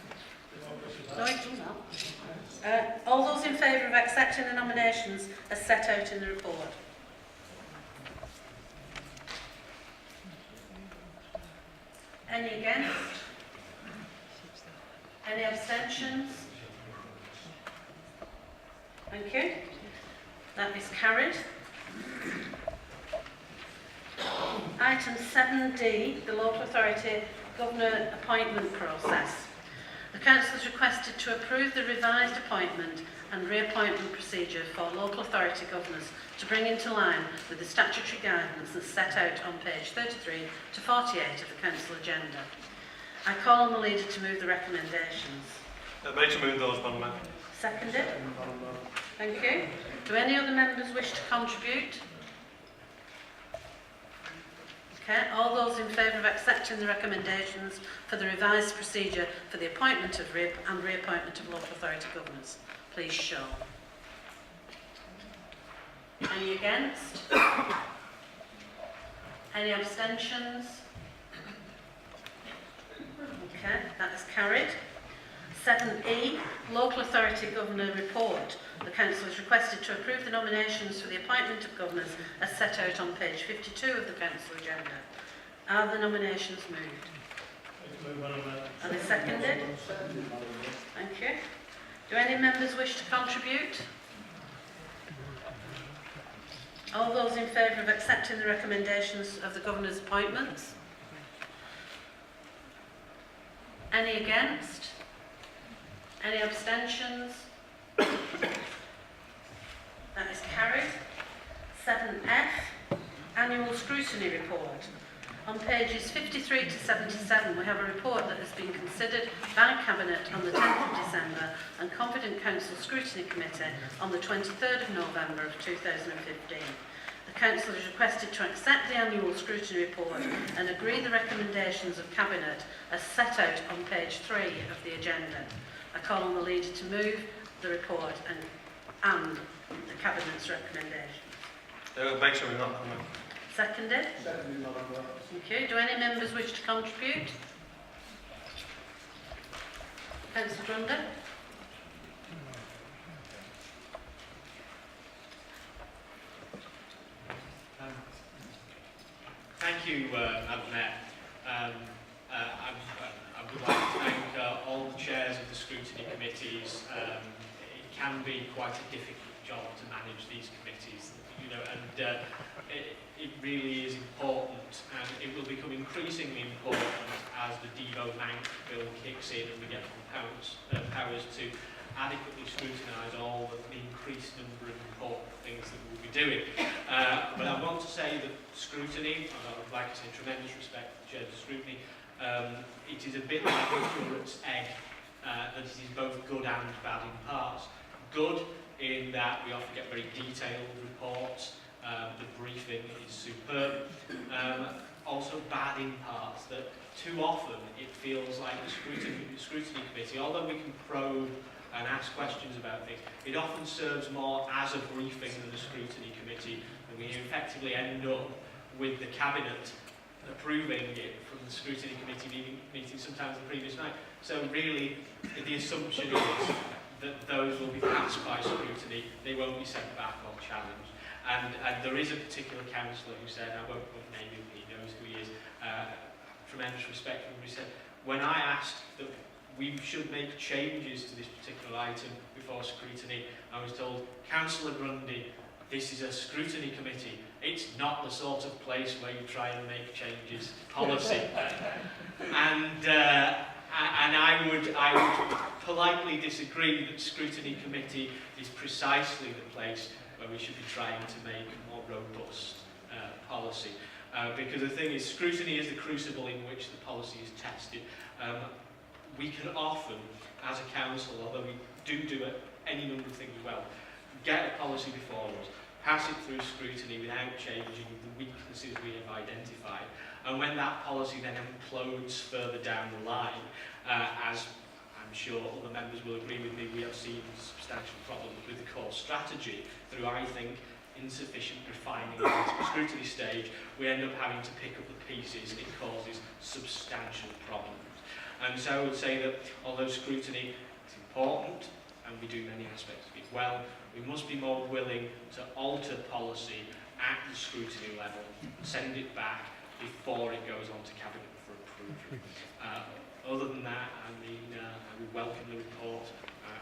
not. All those in favour of accepting the nominations as set out in the report? Any against? Any abstentions? Thank you. That is carried. Item 7D, the Local Authority Governor Appointment Process. The Council has requested to approve the revised appointment and reappointment procedure for local authority governors to bring into line with the statutory guidance that's set out on page 33 to 48 of the Council agenda. I call on the leader to move the recommendations. May to move those, Madam Mayor. Seconded. Thank you. Do any other members wish to contribute? Okay, all those in favour of accepting the recommendations for the revised procedure for the appointment of and reappointment of local authority governors, please show. Any against? Any abstentions? Okay, that is carried. 7E, Local Authority Governor Report. The Council is requested to approve the nominations for the appointment of governors as set out on page 52 of the Council agenda. Are the nominations moved? Are they seconded? Thank you. Do any members wish to contribute? All those in favour of accepting the recommendations of the governor's appointments? Any against? Any abstentions? That is carried. 7F, Annual Scrutiny Report. On pages 53 to 77, we have a report that has been considered by Cabinet on the 10th of December and Confident Council Scrutiny Committee on the 23rd of November of 2015. The Council is requested to accept the annual scrutiny report and agree the recommendations of Cabinet as set out on page 3 of the agenda. I call on the leader to move the report and the Cabinet's recommendations. Make sure we're not. Seconded? Seconded, Madam Clerk. Thank you. Do any members wish to contribute? Councillor Grundy? Thank you, Madam Mayor. I would like to thank all the chairs of the scrutiny committees. It can be quite a difficult job to manage these committees, you know, and it really is important, and it will become increasingly important as the Devo-Mank bill kicks in and we get powers to adequately scrutinise all the increased number of important things that we'll be doing. But I want to say that scrutiny, and I would like to say tremendous respect for the Chair of Scrutiny, it is a bit like a curate's egg, that it is both good and bad in parts. Good in that we often get very detailed reports, the briefing is superb. Also bad in parts, that too often it feels like the scrutiny committee, although we can probe and ask questions about things, it often serves more as a briefing than the scrutiny committee, and we effectively end up with the Cabinet approving it from the scrutiny committee meeting sometimes the previous night. So really, the assumption is that those will be passed by scrutiny, they won't be sent back or challenged. And there is a particular councillor who said, I won't name him, he knows who he is, tremendous respect for him, who said, when I asked that we should make changes to this particular item before scrutiny, I was told, Councillor Grundy, this is a scrutiny committee. It's not the sort of place where you try and make changes to policy. And I would politely disagree that scrutiny committee is precisely the place where we should be trying to make more robust policy. Because the thing is, scrutiny is the crucible in which the policy is tested. We can often, as a council, although we do any number of things well, get a policy before us, pass it through scrutiny without changing the weaknesses we have identified. And when that policy then implodes further down the line, as I'm sure other members will agree with me, we have seen substantial problems with the core strategy through, I think, insufficient refining at the scrutiny stage, we end up having to pick up the pieces. It causes substantial problems. And so I would say that although scrutiny is important, and we do many aspects of it well, we must be more willing to alter policy at the scrutiny level, send it back before it goes on to Cabinet for approval. Other than that, I mean, I would welcome the report.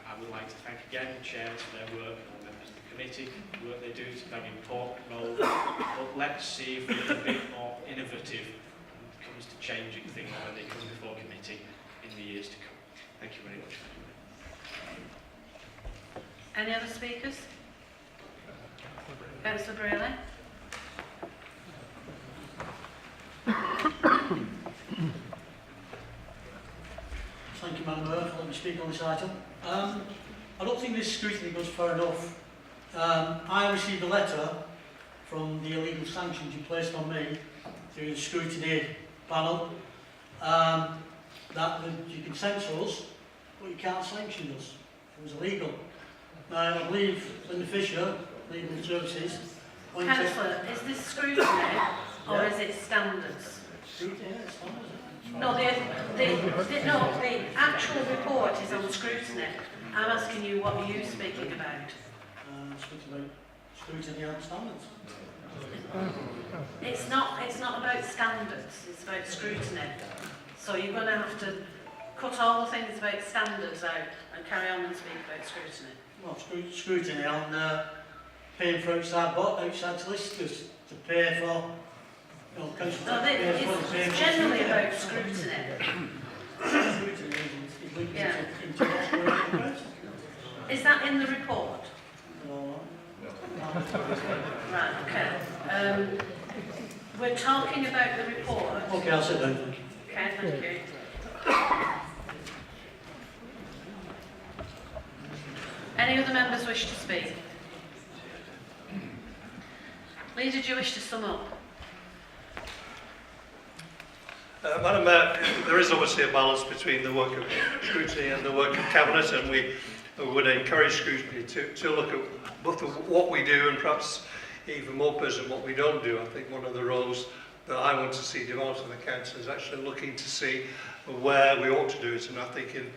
I would like to thank again the chairs for their work and all members of the committee. The work they do is a very important role. But let's see if we're a bit more innovative when it comes to changing things when they come before committee in the years to come. Thank you very much. Any other speakers? Councillor Brearley? Thank you, Madam Mayor, for letting me speak on this item. I don't think this scrutiny goes far enough. I received a letter from the illegal sanctions you placed on me through the scrutiny panel that you can censor us, but you can't sanction us. It was illegal. Now, I believe Linda Fisher, Legal Services, Councillor, is this scrutiny or is it standards? Scrutiny, yeah, it's standards, isn't it? No, the actual report is on scrutiny. I'm asking you, what are you speaking about? Scrutiny and standards. It's not about standards, it's about scrutiny. So you're going to have to cut all the things about standards out and carry on and speak about scrutiny. Well, scrutiny on paying for outside solicitors to pay for, you know, council No, it's generally about scrutiny. Yeah. Is that in the report? No. Right, okay. We're talking about the report. Okay, I'll sit down. Okay, thank you. Any other members wish to speak? Leigh, did you wish to sum up? Madam Mayor, there is obviously a balance between the work of scrutiny and the work of Cabinet, and we would encourage scrutiny to look at both what we do and perhaps even more personally what we don't do. I think one of the roles that I want to see developed in the Council is actually looking to see where we ought to do it, and I think in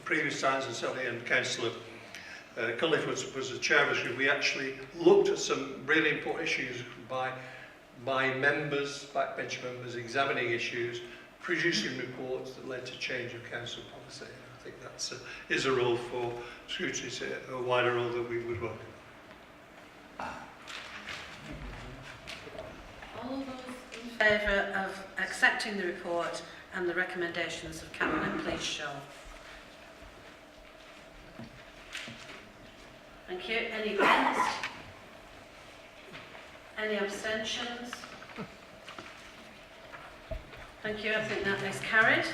previous times, and certainly in Councillor Cunliffe was the chair of this group, we actually looked at some really important issues by members, backbench members, examining issues, producing reports that led to change of council policy. I think that is a role for scrutiny, a wider role that we would welcome. All those in favour of accepting the report and the recommendations of Cabinet, please show. Thank you. Any against? Any abstentions? Thank you. I think that is carried.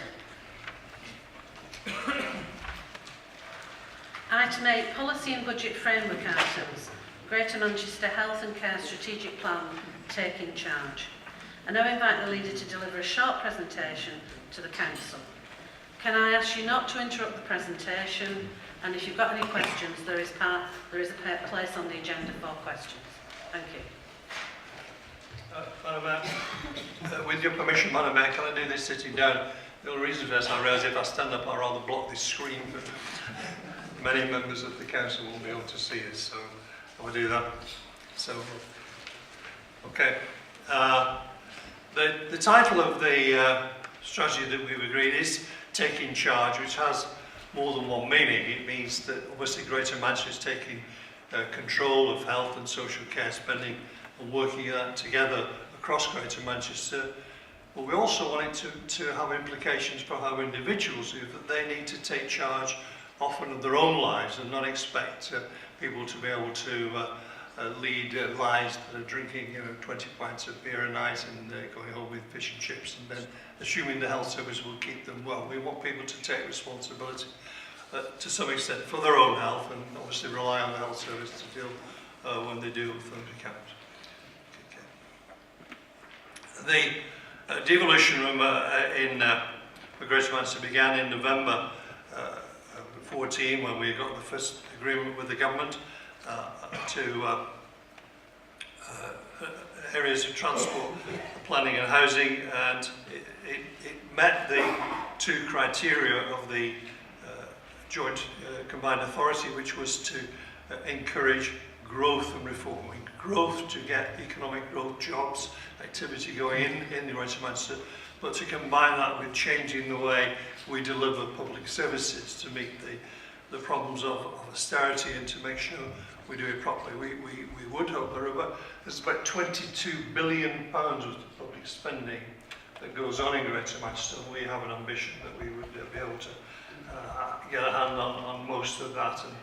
Item 8, Policy and Budget Framework Items. Greater Manchester Health and Care Strategic Plan taking charge. I now invite the leader to deliver a short presentation to the Council. Can I ask you not to interrupt the presentation, and if you've got any questions, there is a place on the agenda for questions. Thank you. Madam Mayor, with your permission, Madam Mayor, can I do this sitting down? The only reason for this, I realise if I stand up, I'll rather block this screen, but many members of the Council won't be able to see us, so I will do that. So, okay. The title of the strategy that we've agreed is Taking Charge, which has more than one meaning. It means that obviously Greater Manchester is taking control of health and social care spending and working that together across Greater Manchester. But we also want it to have implications for how individuals do, that they need to take charge often of their own lives and not expect people to be able to lead lives that are drinking 20 pints of beer a night and going home with fish and chips and then assuming the health service will keep them well. We want people to take responsibility to some extent for their own health and obviously rely on the health service to deal when they do with things account. Okay. The devolution room in Greater Manchester began in November 14 when we got the first agreement with the government to areas of transport, planning and housing, and it met the two criteria of the joint combined authority, which was to encourage growth and reforming. Growth to get economic growth, jobs, activity going in Greater Manchester, but to combine that with changing the way we deliver public services to meet the problems of austerity and to make sure we do it properly. We would hope there's about £22 billion worth of public spending that goes on in Greater Manchester. We have an ambition that we would be able to get a hand on most of that. And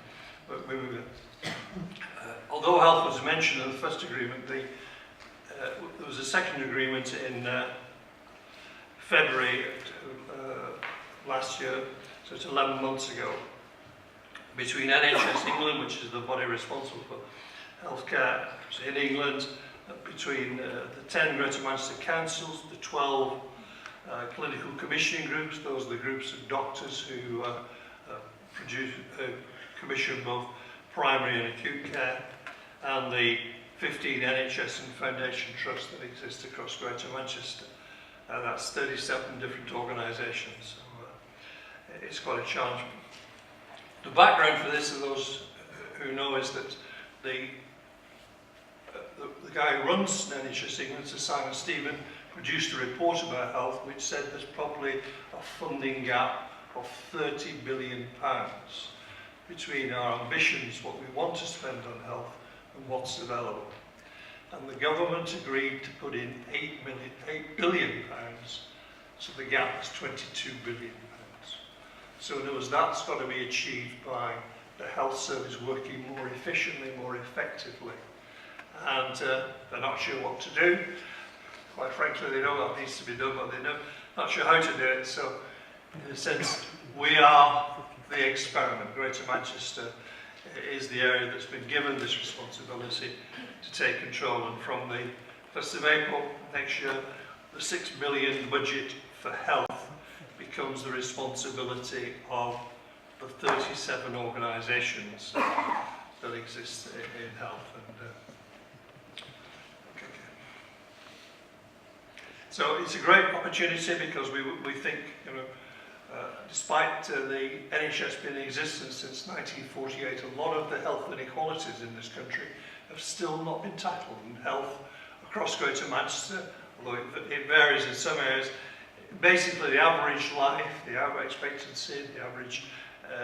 although health was mentioned in the first agreement, there was a second agreement in February last year, so it's 11 months ago, between NHS England, which is the body responsible for healthcare in England, between the 10 Greater Manchester councils, the 12 clinical commissioning groups, those are the groups of doctors who commission both primary and acute care, and the 15 NHS and Foundation trusts that exist across Greater Manchester. That's 37 different organisations, so it's quite a challenge. The background for this, for those who know, is that the guy who runs NHS England, Sir Simon Stephen, produced a report about health which said there's probably a funding gap of £30 billion between our ambitions, what we want to spend on health, and what's available. And the government agreed to put in £8 billion, so the gap is £22 billion. So in other words, that's got to be achieved by the health service working more efficiently, more effectively. And they're not sure what to do. Quite frankly, they know what needs to be done, but they're not sure how to do it. So in a sense, we are the experiment. Greater Manchester is the area that's been given this responsibility to take control, and from the 1st of April next year, the £6 billion budget for health becomes the responsibility of the 37 organisations that exist in health. And, so it's a great opportunity because we think, you know, despite the NHS being in existence since 1948, a lot of the health inequalities in this country have still not been tackled. And health across Greater Manchester, although it varies in some areas, basically the average life, the average expectancy, the average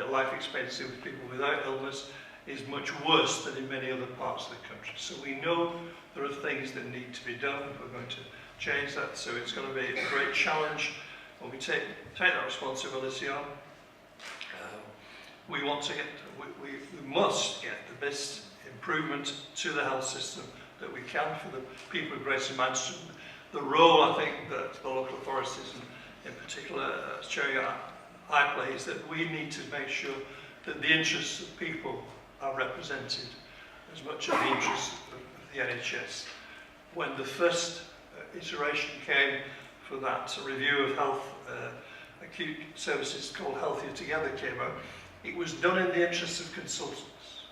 life expectancy with people without illness is much worse than in many other parts of the country. So we know there are things that need to be done. We're going to change that, so it's going to be a great challenge when we take that responsibility on. We want to get, we must get the best improvement to the health system that we can for the people of Greater Manchester. The role, I think, that the local authorities, and in particular Chair I play, is that we need to make sure that the interests of people are represented as much as the interests of the NHS. When the first iteration came for that review of health acute services called Healthier Together came out, it was done in the interests of consultants.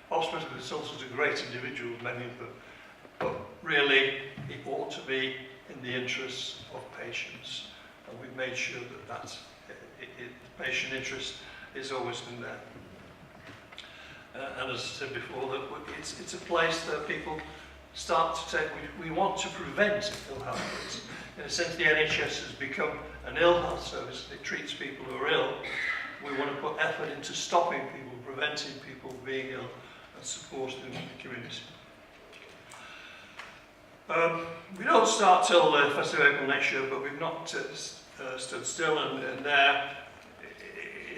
Hospital consultants are great individuals, many of them, but really it ought to be in the interests of patients, and we've made sure that the patient interest is always been there. And as I said before, that it's a place that people start to take, we want to prevent ill health. In a sense, the NHS has become an ill health service that treats people who are ill. We want to put effort into stopping people, preventing people being ill, and supporting them in the community. We don't start till 1st of April next year, but we've not stood still, and there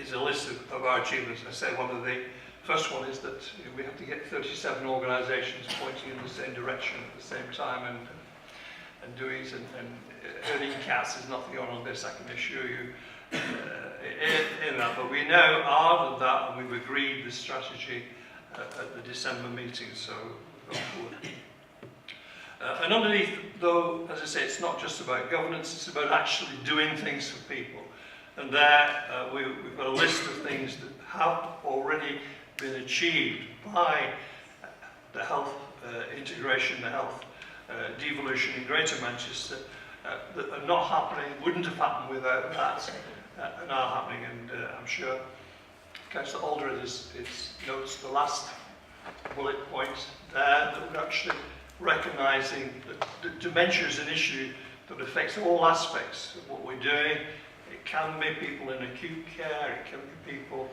is a list of our achievements. I say one of the first one is that we have to get 37 organisations pointing in the same direction at the same time and doing it, and herding cats is nothing on this, I can assure you, in that. But we now are done that, and we've agreed the strategy at the December meeting, so we've gone forward. And underneath, though, as I say, it's not just about governance, it's about actually doing things for people. And there, we've got a list of things that have already been achieved by the health integration, the health devolution in Greater Manchester, that are not happening, wouldn't have happened without that, and are happening. And I'm sure Councillor Aldred notes the last bullet point there, that we're actually recognising that dementia is an issue that affects all aspects of what we're doing. It can be people in acute care, it can be people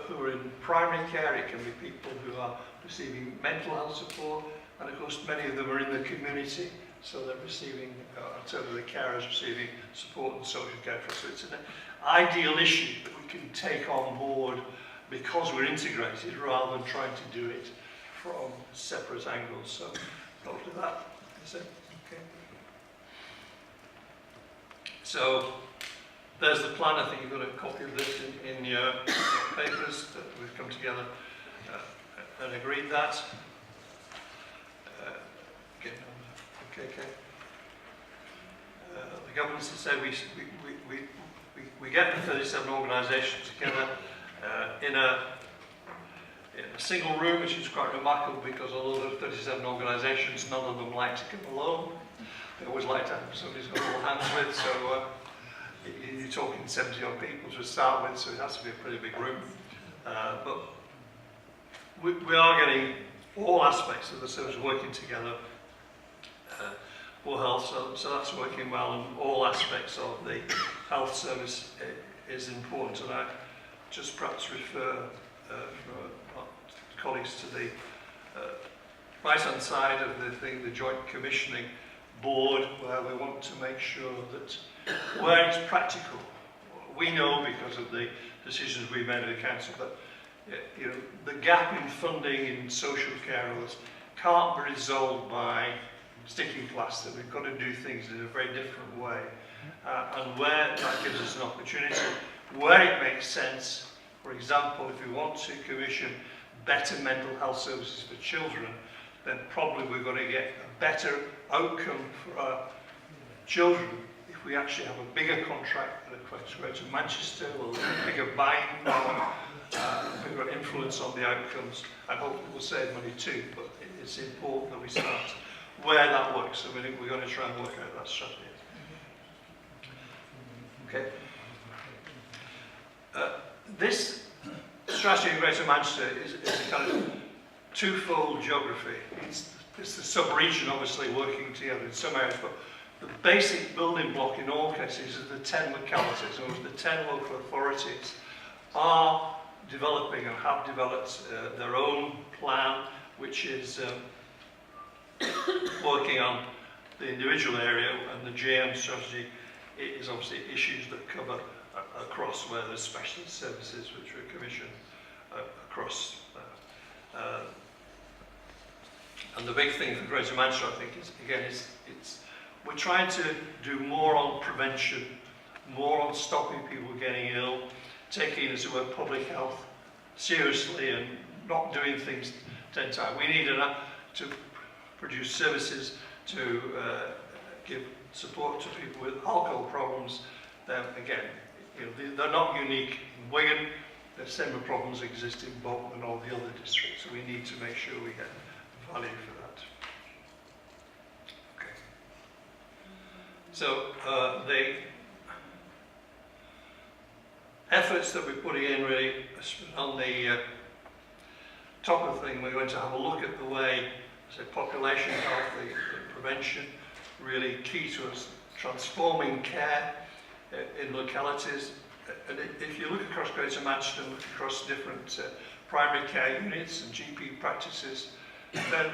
who are in primary care, it can be people who are receiving mental health support, and of course many of them are in the community, so they're receiving, in terms of the carers, receiving support and social care. So it's an ideal issue that we can take on board because we're integrated rather than trying to do it from separate angles. So hopefully that is it. Okay. So there's the plan. I think you've got a copy of this in your papers that we've come together and agreed that. The governments have said we get the 37 organisations together in a single room, which is quite remarkable because although there are 37 organisations, none of them like to come alone. They always like to have somebody who's got all hands with, so you're talking 70 odd people to start with, so it has to be a pretty big room. But we are getting all aspects of the service working together for health, so that's working well, and all aspects of the health service is important. And I just perhaps refer colleagues to the right-hand side of the thing, the Joint Commissioning Board, where we want to make sure that where it's practical, we know because of the decisions we made at the council that the gap in funding in social care can't be resolved by sticking plaster. We've got to do things in a very different way, and where that gives us an opportunity, where it makes sense, For example, if we want to commission better mental health services for children, then probably we're going to get a better outcome for our children if we actually have a bigger contract that affects Greater Manchester, or a bigger buying power, bigger influence on the outcomes, and hopefully we'll save money too. But it's important that we start where that works, and we're going to try and work out that strategy. Okay. This strategy in Greater Manchester is a kind of twofold geography. It's the sub-region obviously working together in some areas, but the basic building block in all cases is the 10 localities, or the 10 local authorities are developing and have developed their own plan, which is working on the individual area, and the JM strategy is obviously issues that cover across where there's specialist services which are commissioned across. And the big thing for Greater Manchester, I think, is again, we're trying to do more on prevention, more on stopping people getting ill, taking, as it were, public health seriously, and not doing things 10 times. We need to produce services to give support to people with alcohol problems. Again, they're not unique in Wigan. The similar problems exist in Bolton and all the other districts, so we need to make sure we get value for that. Okay. So the efforts that we're putting in really on the top of the thing, we're going to have a look at the way, say, population health, the prevention, really key to us, transforming care in localities. And if you look across Greater Manchester and look across different primary care units and GP practices, then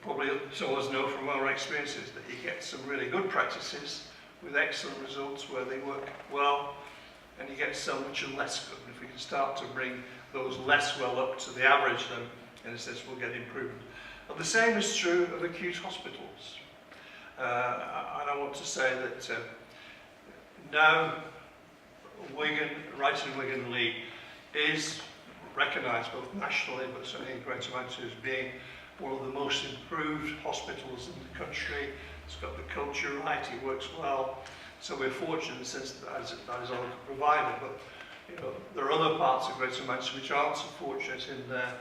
probably some of us know from our experiences that you get some really good practices with excellent results where they work well, and you get some which are less good. And if we can start to bring those less well up to the average, then in a sense we'll get improvement. And the same is true of acute hospitals. And I want to say that now Wigan, right in Wigan Leigh, is recognised both nationally but certainly in Greater Manchester as being one of the most improved hospitals in the country. It's got the culture right, it works well. So we're fortunate in the sense that that is our provider, but there are other parts of Greater Manchester which aren't so fortunate in their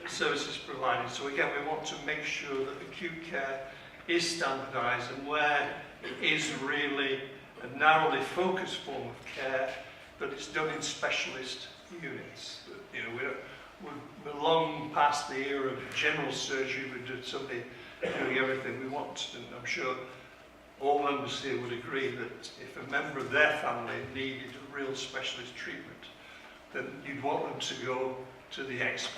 services provided. So again, we want to make sure that acute care is standardised, and where it is really a narrowly focused form of care, but it's done in specialist units. We're long past the era of general surgery. We did somebody doing everything we want, and I'm sure all members here would agree that if a member of their family needed a real specialist treatment, then you'd want them to go to the expert.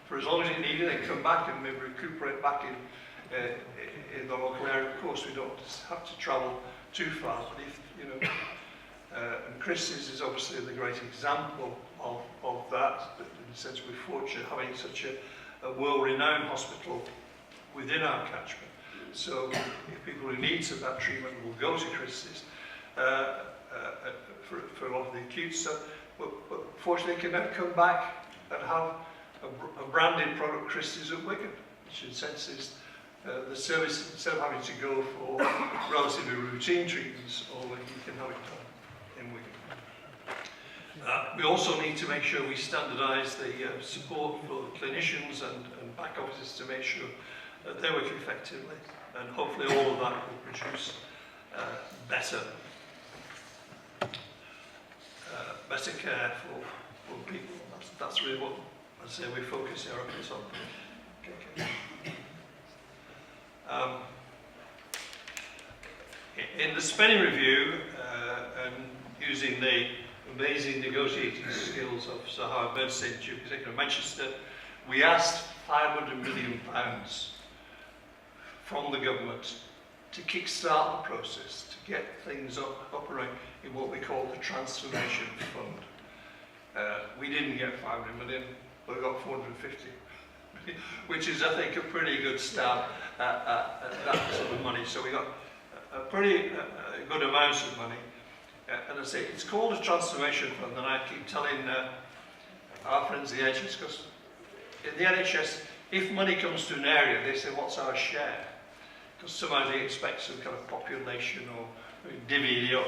For as long as you need it, and come back and maybe recuperate back in the local area. Of course, we don't have to travel too far, but if, and Chris's is obviously the great example of that, but in a sense we're fortunate having such a world-renowned hospital within our catchment. So if people who need some of that treatment will go to Chris's for a lot of the acute stuff, but fortunately they can now come back and have a branded product, Chris's at Wigan, which in a sense is the service, instead of having to go for relatively routine treatments, or you can have it done in Wigan. We also need to make sure we standardise the support for clinicians and back offices to make sure that they work effectively, and hopefully all of that will produce better care for people. That's really what I say we focus our efforts on. In the spending review, and using the amazing negotiating skills of Sir Howard Bernstein, Chief Executive of Manchester, we asked £500 million from the government to kick-start the process, to get things up and running in what we call the Transformation Fund. We didn't get 500 million, but we got 450 million, which is, I think, a pretty good start at that sort of money. So we got a pretty good amount of money. And I say, it's called a transformation fund, and I keep telling our friends, the NHS, because in the NHS, if money comes to an area, they say, what's our share? Because somehow they expect some kind of population or divvy it up.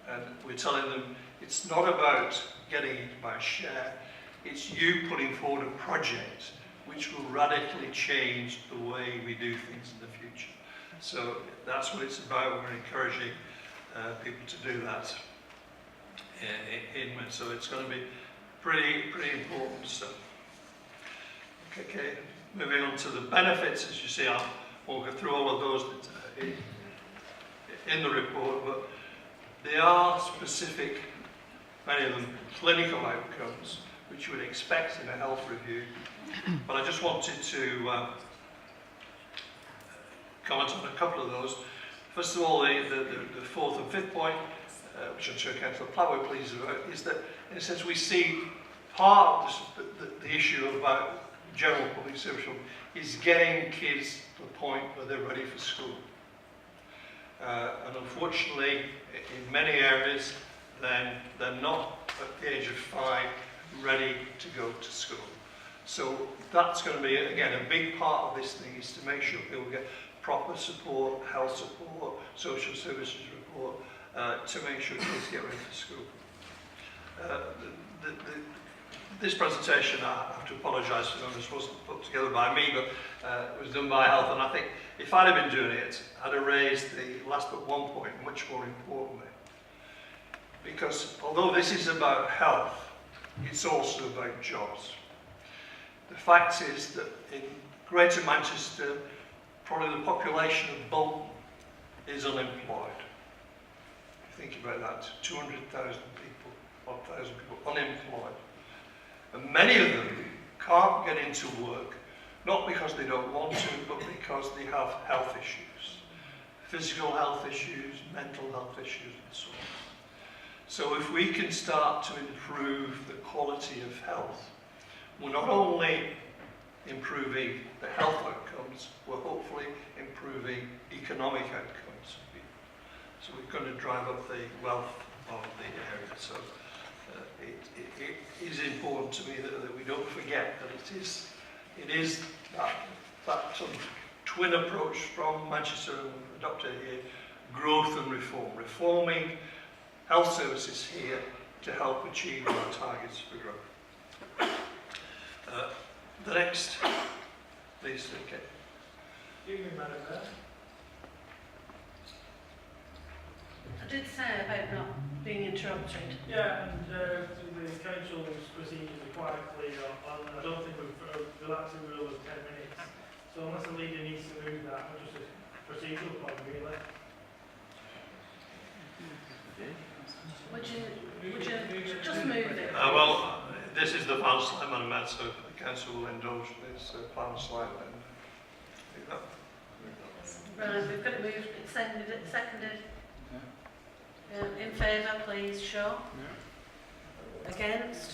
And we're telling them, it's not about getting it by share, it's you putting forward a project which will radically change the way we do things in the future. So that's what it's about. We're encouraging people to do that. So it's going to be pretty important stuff. Okay, moving on to the benefits, as you see, I won't go through all of those in the report, but they are specific, many of them clinical outcomes, which you would expect in a health review. But I just wanted to comment on a couple of those. First of all, the fourth and fifth point, which I'm sure Councillor Platt will please about, is that in a sense we see part of the issue about general public service is getting kids to the point where they're ready for school. And unfortunately, in many areas, then they're not at the age of 5 ready to go to school. So that's going to be, again, a big part of this thing is to make sure people get proper support, health support, social services report, to make sure kids get ready for school. This presentation, I have to apologise for this wasn't put together by me, but it was done by Health, and I think if I'd have been doing it, I'd have raised the last but one point much more importantly. Because although this is about health, it's also about jobs. The fact is that in Greater Manchester, probably the population of Bolton is unemployed. Think about that, 200,000 people, 1,000 people unemployed. And many of them can't get into work, not because they don't want to, but because they have health issues. Physical health issues, mental health issues, and so on. So if we can start to improve the quality of health, we're not only improving the health outcomes, we're hopefully improving economic outcomes. So we're going to drive up the wealth of the area. So it is important to me that we don't forget that it is that sort of twin approach from Manchester and adopted here, growth and reform. Reforming health services here to help achieve our targets for growth. The next, please, okay. Evening, Madam Mayor. I did say about not being interrupted. Yeah, and the council's procedures are quite clear on, I don't think we've relaxed the rule of 10 minutes. So unless the leader needs to move that, just a procedural point really. Would you just move it? Well, this is the final slide, Madam Mayor, so the council will indulge this final slide then. Right, we've got it moved, it's seconded. In favour, please, show. Yeah. Against?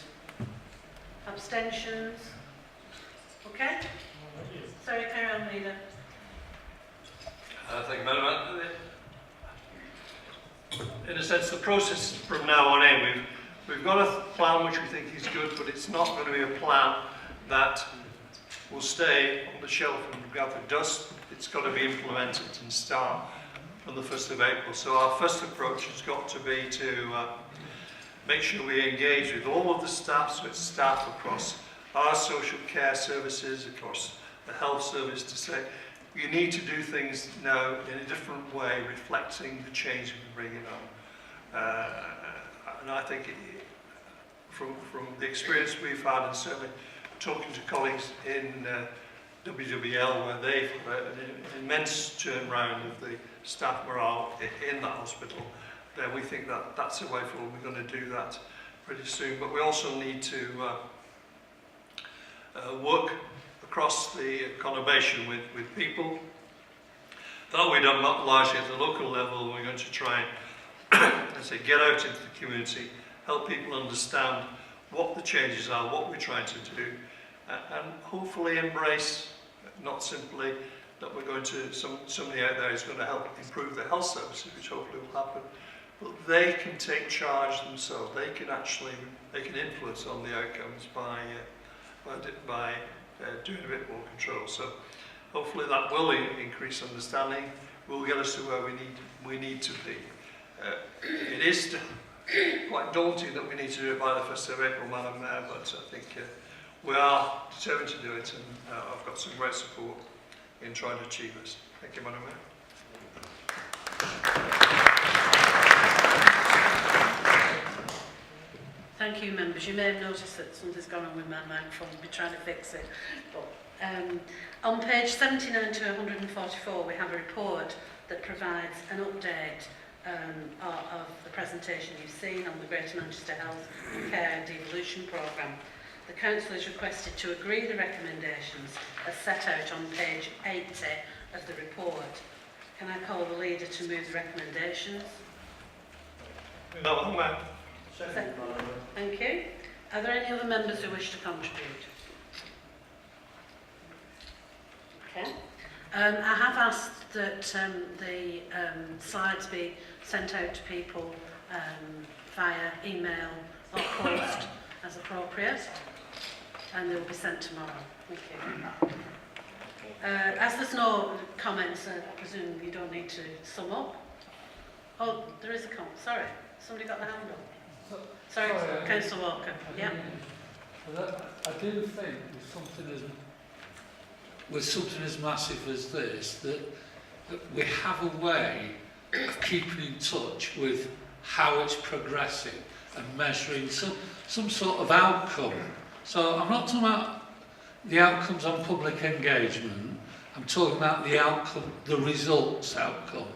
Abstentions? Okay? Sorry, carry on, leader. Thank you, Madam Mayor. In a sense, the process from now on in, we've got a plan which we think is good, but it's not going to be a plan that will stay on the shelf and gather dust. It's got to be implemented and start from the 1st of April. So our first approach has got to be to make sure we engage with all of the staff, so it's staff across our social care services, across the health service, to say, you need to do things now in a different way, reflecting the change we're bringing on. And I think from the experience we've had, and certainly talking to colleagues in WWL, where they've had an immense turnaround of the staff morale in that hospital, then we think that that's the way forward. We're going to do that pretty soon. But we also need to work across the conurbation with people. That we've done largely at the local level. We're going to try and get out into the community, help people understand what the changes are, what we're trying to do, and hopefully embrace, not simply that we're going to, somebody out there is going to help improve the health services, which hopefully will happen, but they can take charge themselves. They can influence on the outcomes by doing a bit more control. So hopefully that will increase understanding, will get us to where we need to be. It is still quite daunting that we need to do it by the 1st of April, Madam Mayor, but I think we are determined to do it, and I've got some great support in trying to achieve this. Thank you, Madam Mayor. Thank you, members. You may have noticed that something's gone on with my microphone. I've been trying to fix it. But, on page 79 to 144, we have a report that provides an update of the presentation you've seen on the Greater Manchester Health Care and Devolution programme. The Council has requested to agree the recommendations as set out on page 80 of the report. Can I call the leader to move the recommendations? Madam Mayor. Thank you. Are there any other members who wish to contribute? Okay. I have asked that the slides be sent out to people via email or post as appropriate, and they will be sent tomorrow. Thank you. As there's no comments, I presume you don't need to sum up. Oh, there is a comment. Sorry, somebody got the hand up. Sorry, Councillor Walker. Yeah. I do think with something as massive as this, that we have a way of keeping in touch with how it's progressing and measuring some sort of outcome. So I'm not talking about the outcomes on public engagement, I'm talking about the outcome, the results outcome.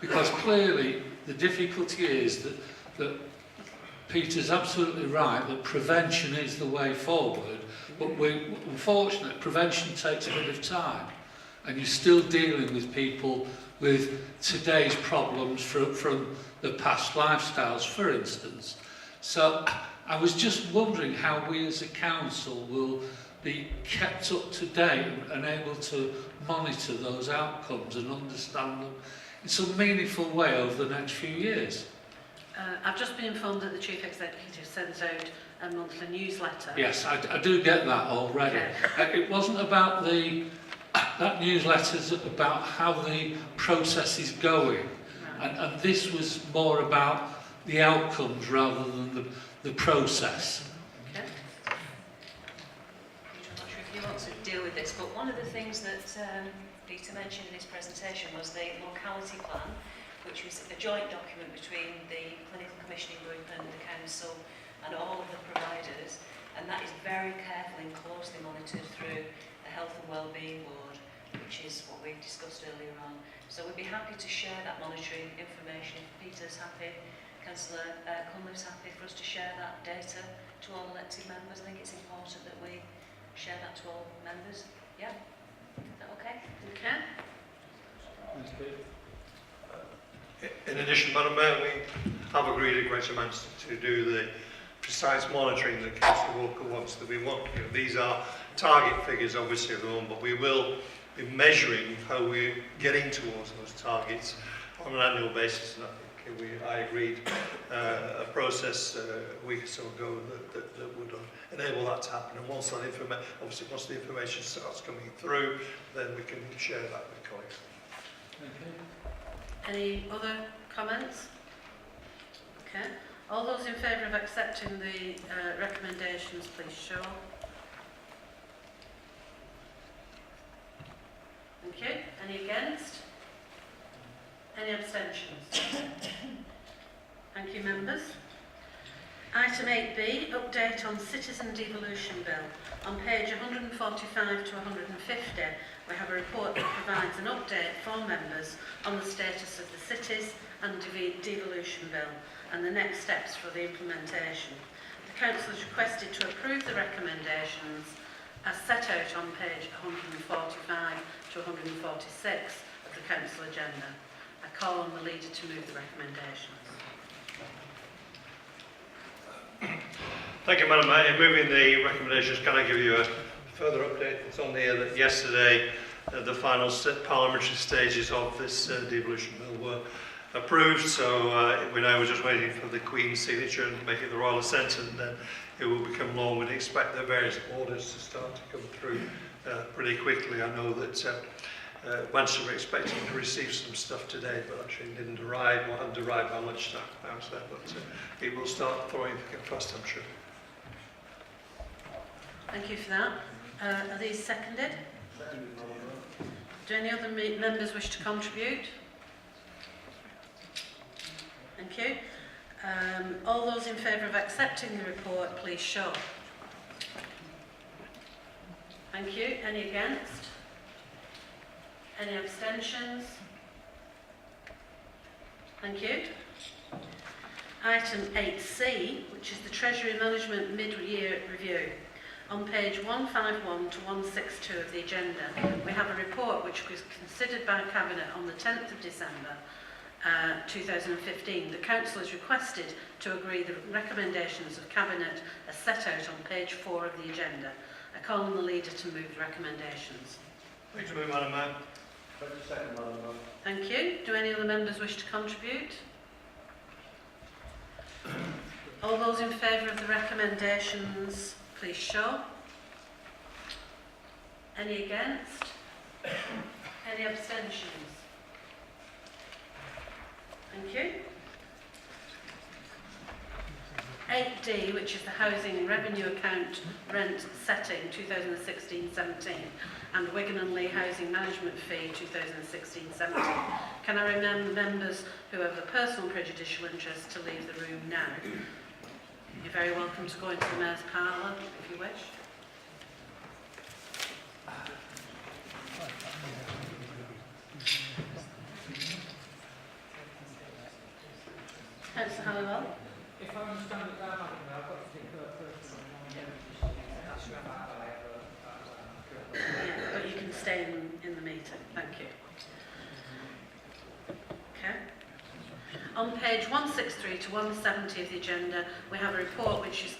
Because clearly the difficulty is that Peter's absolutely right that prevention is the way forward, but unfortunately prevention takes a bit of time, and you're still dealing with people with today's problems from the past lifestyles, for instance. So I was just wondering how we as a council will be kept up to date and able to monitor those outcomes and understand them in some meaningful way over the next few years. I've just been informed that the Chief Executive sends out a monthly newsletter. Yes, I do get that already. Okay. It wasn't about that newsletter's about how the process is going, right. and this was more about the outcomes rather than the process. Okay. I'm not sure if you want to deal with this, but one of the things that Peter mentioned in his presentation was the locality plan, which was a joint document between the clinical commissioning group and the council and all of the providers, and that is very carefully and closely monitored through the Health and Wellbeing Board, which is what we discussed earlier on. So we'd be happy to share that monitoring information if Peter's happy, Councillor Cunliffe's happy for us to share that data to all elected members. I think it's important that we share that to all members. Yeah? Is that okay? Okay. In addition, Madam Mayor, we have agreed at Greater Manchester to do the precise monitoring that Councillor Walker wants. That we want. These are target figures, obviously, at the moment, but we will be measuring how we're getting towards those targets on an annual basis. And I think I agreed a process a week or so ago that would enable that to happen. And once that obviously once the information starts coming through, then we can share that with colleagues. Any other comments? Okay. All those in favour of accepting the recommendations, please show. Thank you. Any against? Any abstentions? Thank you, members. Item 8B, update on Citizen Devolution Bill. On page 145 to 150, we have a report that provides an update for members on the status of the Cities and Devolution Bill and the next steps for the implementation. The Council has requested to approve the recommendations as set out on page 145 to 146 of the Council agenda. I call on the leader to move the recommendations. Thank you, Madam Mayor. In moving the recommendations, can I give you a further update? It's on here that yesterday the final parliamentary stages of this devolution bill were approved, so we're now just waiting for the Queen's signature and making the royal assent, and then it will become law. We'd expect the various orders to start to come through pretty quickly. I know that Manchester were expecting to receive some stuff today, but actually didn't arrive, or hadn't arrived by lunchtime. But it will start throwing fast, I'm sure. Thank you for that. Are these seconded? Do any other members wish to contribute? Thank you. All those in favour of accepting the report, please show. Thank you. Any against? Any abstentions? Thank you. Item 8C, which is the Treasury Management Mid-Year Review. On page 151 to 162 of the agenda, we have a report which was considered by Cabinet on the 10th of December 2015. The Council is requested to agree the recommendations of Cabinet as set out on page 4 of the agenda. I call on the leader to move the recommendations. Thank you, Madam Mayor. Thank you. Do any other members wish to contribute? All those in favour of the recommendations, please show. Any against? Any abstentions? Thank you. 8D, which is the Housing Revenue Account Rent Setting 2016-17 and Wigan and Leigh Housing Management Fee 2016-17. Can I remind members who have a personal prejudicial interest to leave the room now? You're very welcome to go into the Mayor's Parlour if you wish. Councillor Halliwell. If I understand it now, Madam Mayor, I've got to take that first. Yeah, but you can stay in the meeting. Thank you. Okay. On page 163 to 170 of the agenda, we have a report which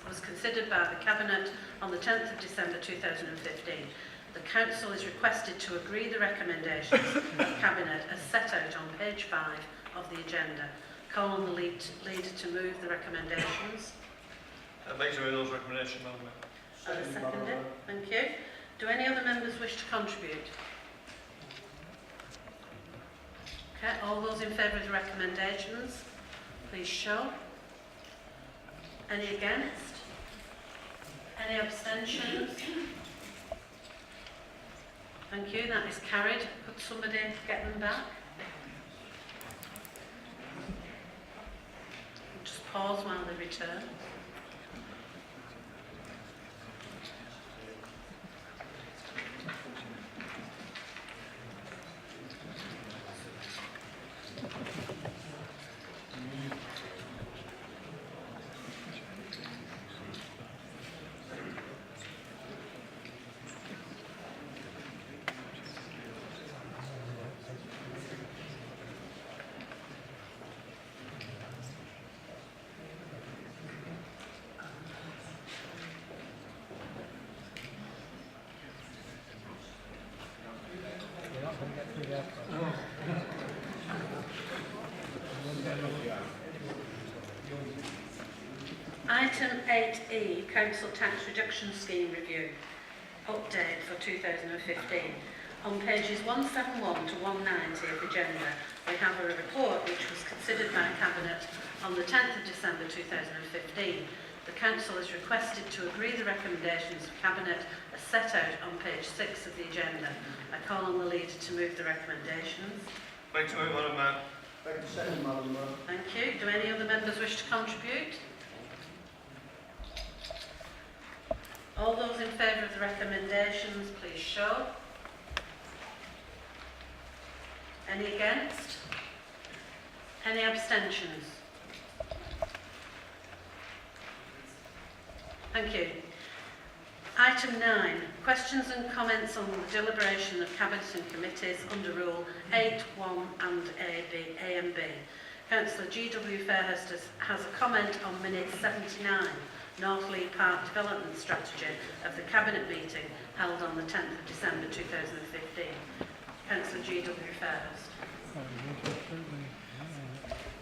was considered by the Cabinet on the 10th of December 2015. The Council is requested to agree the recommendations of Cabinet as set out on page 5 of the agenda. Call on the leader to move the recommendations. I'd like to move those recommendations, Madam Mayor. Seconded. Thank you. Do any other members wish to contribute? Okay, all those in favour of the recommendations, please show. Any against? Any abstentions? Thank you, that is carried. Could somebody get them back? Just pause while they return. Item 8E, Council Tax Reduction Scheme Review, update for 2015. On pages 171 to 190 of the agenda, we have a report which was considered by Cabinet on the 10th of December 2015. The Council is requested to agree the recommendations of Cabinet as set out on page 6 of the agenda. I call on the leader to move the recommendations. Thank you, Madam Mayor. Thank you. Do any other members wish to contribute? All those in favour of the recommendations, please show. Any against? Any abstentions? Thank you. Item 9, questions and comments on the deliberation of Cabinet and committees under Rule 8, 1 and A and B. Councillor G.W. Fairhurst has a comment on minute 79, North Leigh Park Development Strategy of the Cabinet meeting held on the 10th of December 2015. Councillor G.W. Fairhurst.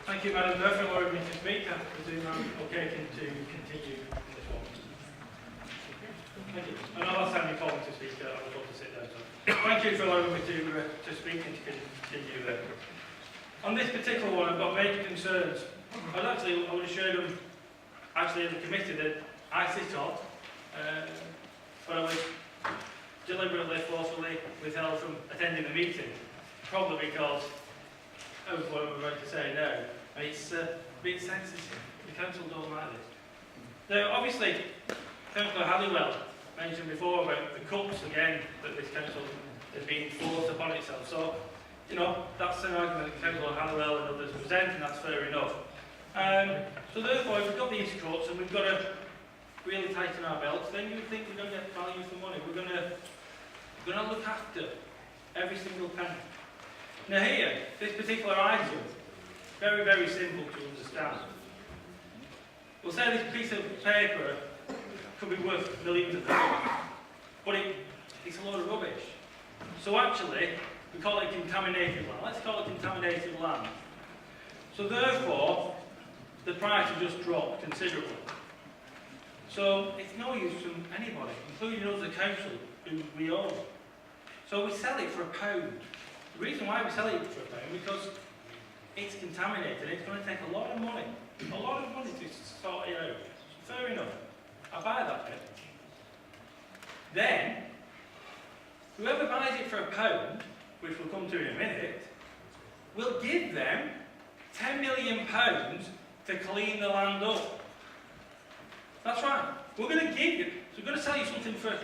Thank you, Madam Mayor, for allowing me to speak. I presume I'm okay to continue this one. Thank you. And I'll ask Andy Collins to speak. I would love to sit down. So. Thank you for allowing me to speak and to continue there. On this particular one, I've got major concerns. I would have showed them actually in the committee that I sit on, but I was deliberately, forcefully withheld from attending the meeting, probably because of what I'm about to say now. It's being sensitive. The council don't like this. Now, obviously, Councillor Halliwell mentioned before about the cuts again that this council has been forced upon itself. So, you know, that's an argument that Councillor Halliwell and others present, and that's fair enough. So therefore, if we've got these cuts and we've got to really tighten our belts, then you would think we're going to get value for money. We're going to look after every single penny. Now here, this particular item, very, very simple to understand. We'll say this piece of paper could be worth millions of dollars, but it's a load of rubbish. So actually, we call it contaminated land. Let's call it contaminated land. So therefore, the price has just dropped considerably. So it's no use to anybody, including us, the council, who we own. So we sell it for £1. The reason why we sell it for £1 because it's contaminated. It's going to take a lot of money to sort it out. Fair enough. I buy that bit. Then, whoever buys it for £1, which we'll come to in a minute, will give them £10 million to clean the land up. That's right. We're going to give you, so we're going to sell you something for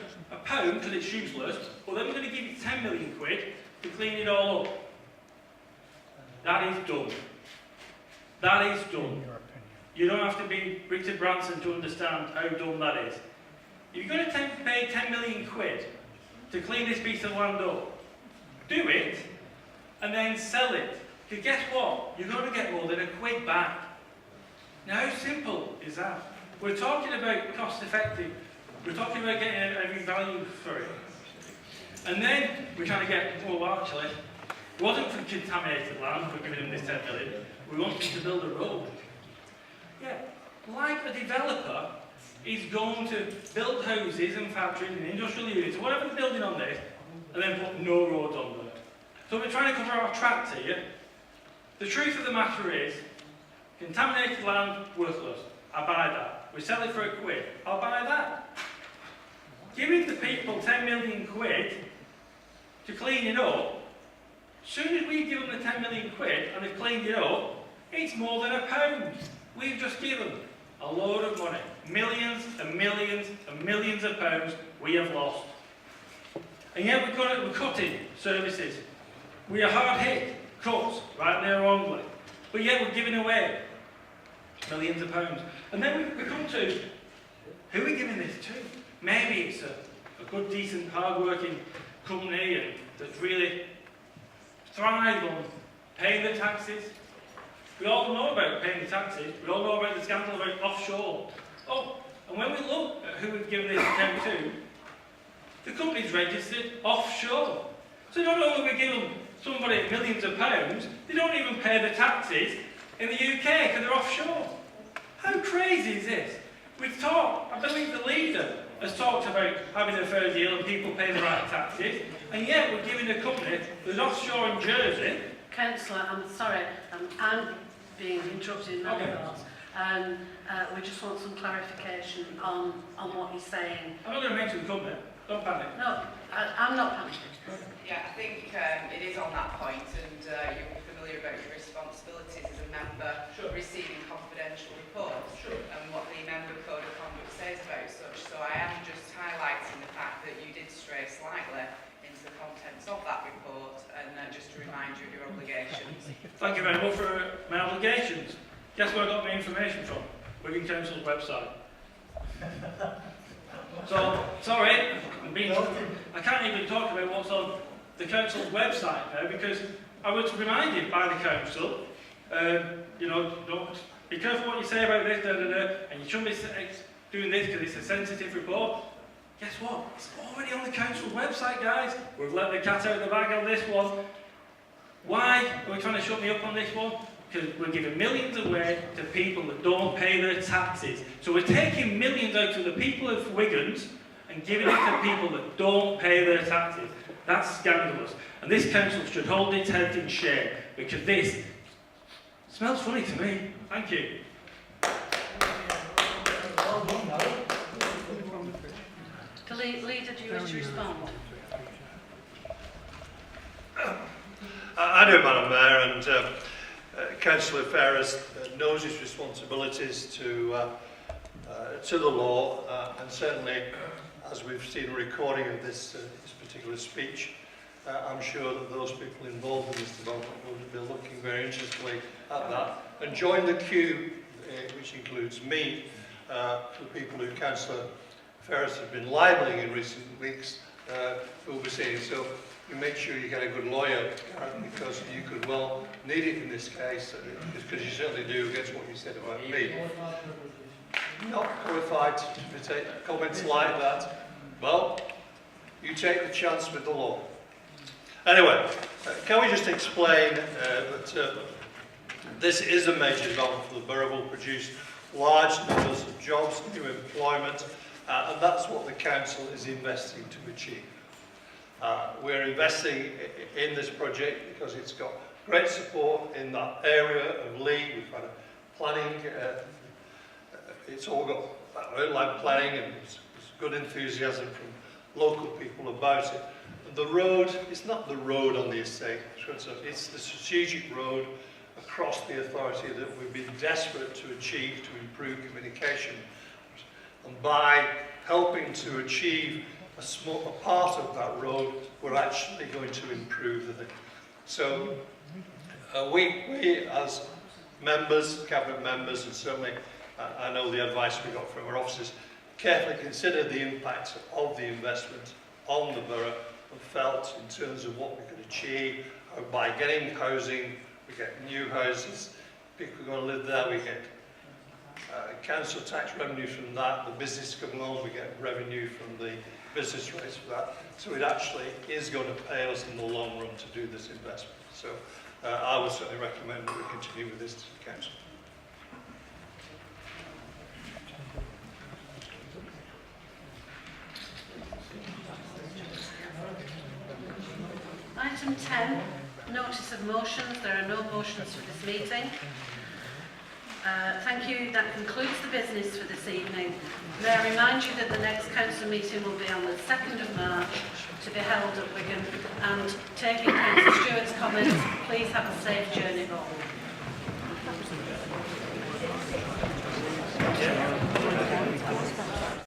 £1 because it's useless, but then we're going to give you 10 million quid to clean it all up. That is dumb. That is dumb. You don't have to be Richard Branson to understand how dumb that is. If you're going to pay 10 million quid to clean this piece of land up, do it and then sell it. Because guess what? You're going to get more than £1 back. Now, how simple is that? We're talking about cost effective. We're talking about getting every value for it. And then we're trying to get, well, actually, it wasn't for contaminated land, we're giving them this 10 million. We want them to build a road. Yeah, like a developer is going to build houses and factories and industrial units, or whatever they're building on this, and then put no roads on there. So we're trying to cover our tracks here. The truth of the matter is, contaminated land, worthless. I buy that. We sell it for £1. I'll buy that. Giving the people 10 million quid to clean it up, as soon as we give them the 10 million quid and they've cleaned it up, it's more than £1. We've just given a load of money. Millions and millions and millions of pounds we have lost. And yet we're cutting services. We are hard hit, cuts, rightly or wrongly. But yet we're giving away millions of pounds. And then we come to, who are we giving this to? Maybe it's a good, decent, hard-working company and that really thrive on paying the taxes. We all know about paying the taxes. We all know about the scandal about offshore. Oh, and when we look at who we've given this account to, the company's registered offshore. So not only are we giving somebody millions of pounds, they don't even pay the taxes in the UK because they're offshore. How crazy is this? We've talked, I believe the leader has talked about having a fair deal and people paying the right taxes, and yet we're giving a company that's offshore in Jersey. Councillor, I'm sorry, I'm being interrupted in my thoughts. We just want some clarification on what you're saying. I'm not going to mention the company, don't panic. No, I'm not panicking. Yeah, I think it is on that point, and you'll be familiar about your responsibilities as a member receiving confidential reports and what the member code of conduct says about such. So I am just highlighting the fact that you did stray slightly into the contents of that report, and just to remind you of your obligations. Thank you very much for my obligations. Guess where I got my information from? Wigan Council's website. So, sorry, I can't even talk about what's on the council's website now because I was reminded by the council, don't be careful what you say about this, and you shouldn't be doing this because it's a sensitive report. Guess what? It's already on the council's website, guys. We've let the cat out of the bag on this one. Why are we trying to shut me up on this one? because we're giving millions away to people that don't pay their taxes. So we're taking millions out of the people of Wigan and giving it to people that don't pay their taxes. That's scandalous. And this council should hold its head in shame, because this smells funny to me. Thank you. Leigh, did you wish to respond? I do, Madam Mayor, and Councillor Ferris knows his responsibilities to the law, and certainly, as we've seen a recording of this particular speech, I'm sure that those people involved in this development will be looking very interestedly at that, and join the queue, which includes me, for people who Councillor Ferris has been libelling in recent weeks, who will be saying. So you make sure you get a good lawyer, because you could well need it in this case, because you certainly do against what you said about me. Not qualified to take comments like that. Well, you take the chance with the law. Anyway, can we just explain that this is a major development for the borough, will produce large numbers of jobs, new employment, and that's what the council is investing to achieve. We're investing in this project because it's got great support in that area of Leigh. We've had a planning, it's all got outline planning, and there's good enthusiasm from local people about it. The road, it's not the road on the estate, it's the strategic road across the authority that we've been desperate to achieve to improve communication. And by helping to achieve a part of that road, we're actually going to improve the thing. So we as members, cabinet members, and certainly I know the advice we got from our officers, carefully considered the impact of the investment on the borough, and felt in terms of what we could achieve by getting housing. We get new houses, people are going to live there, we get council tax revenue from that, the business come along, we get revenue from the business rates for that. So it actually is going to pay us in the long run to do this investment. So I would certainly recommend that we continue with this to the council. Item 10, notice of motions. There are no motions for this meeting. Thank you. That concludes the business for this evening. May I remind you that the next council meeting will be on the 2nd of March to be held at Wigan. And taking Councillor Stewart's comments, please have a safe journey home.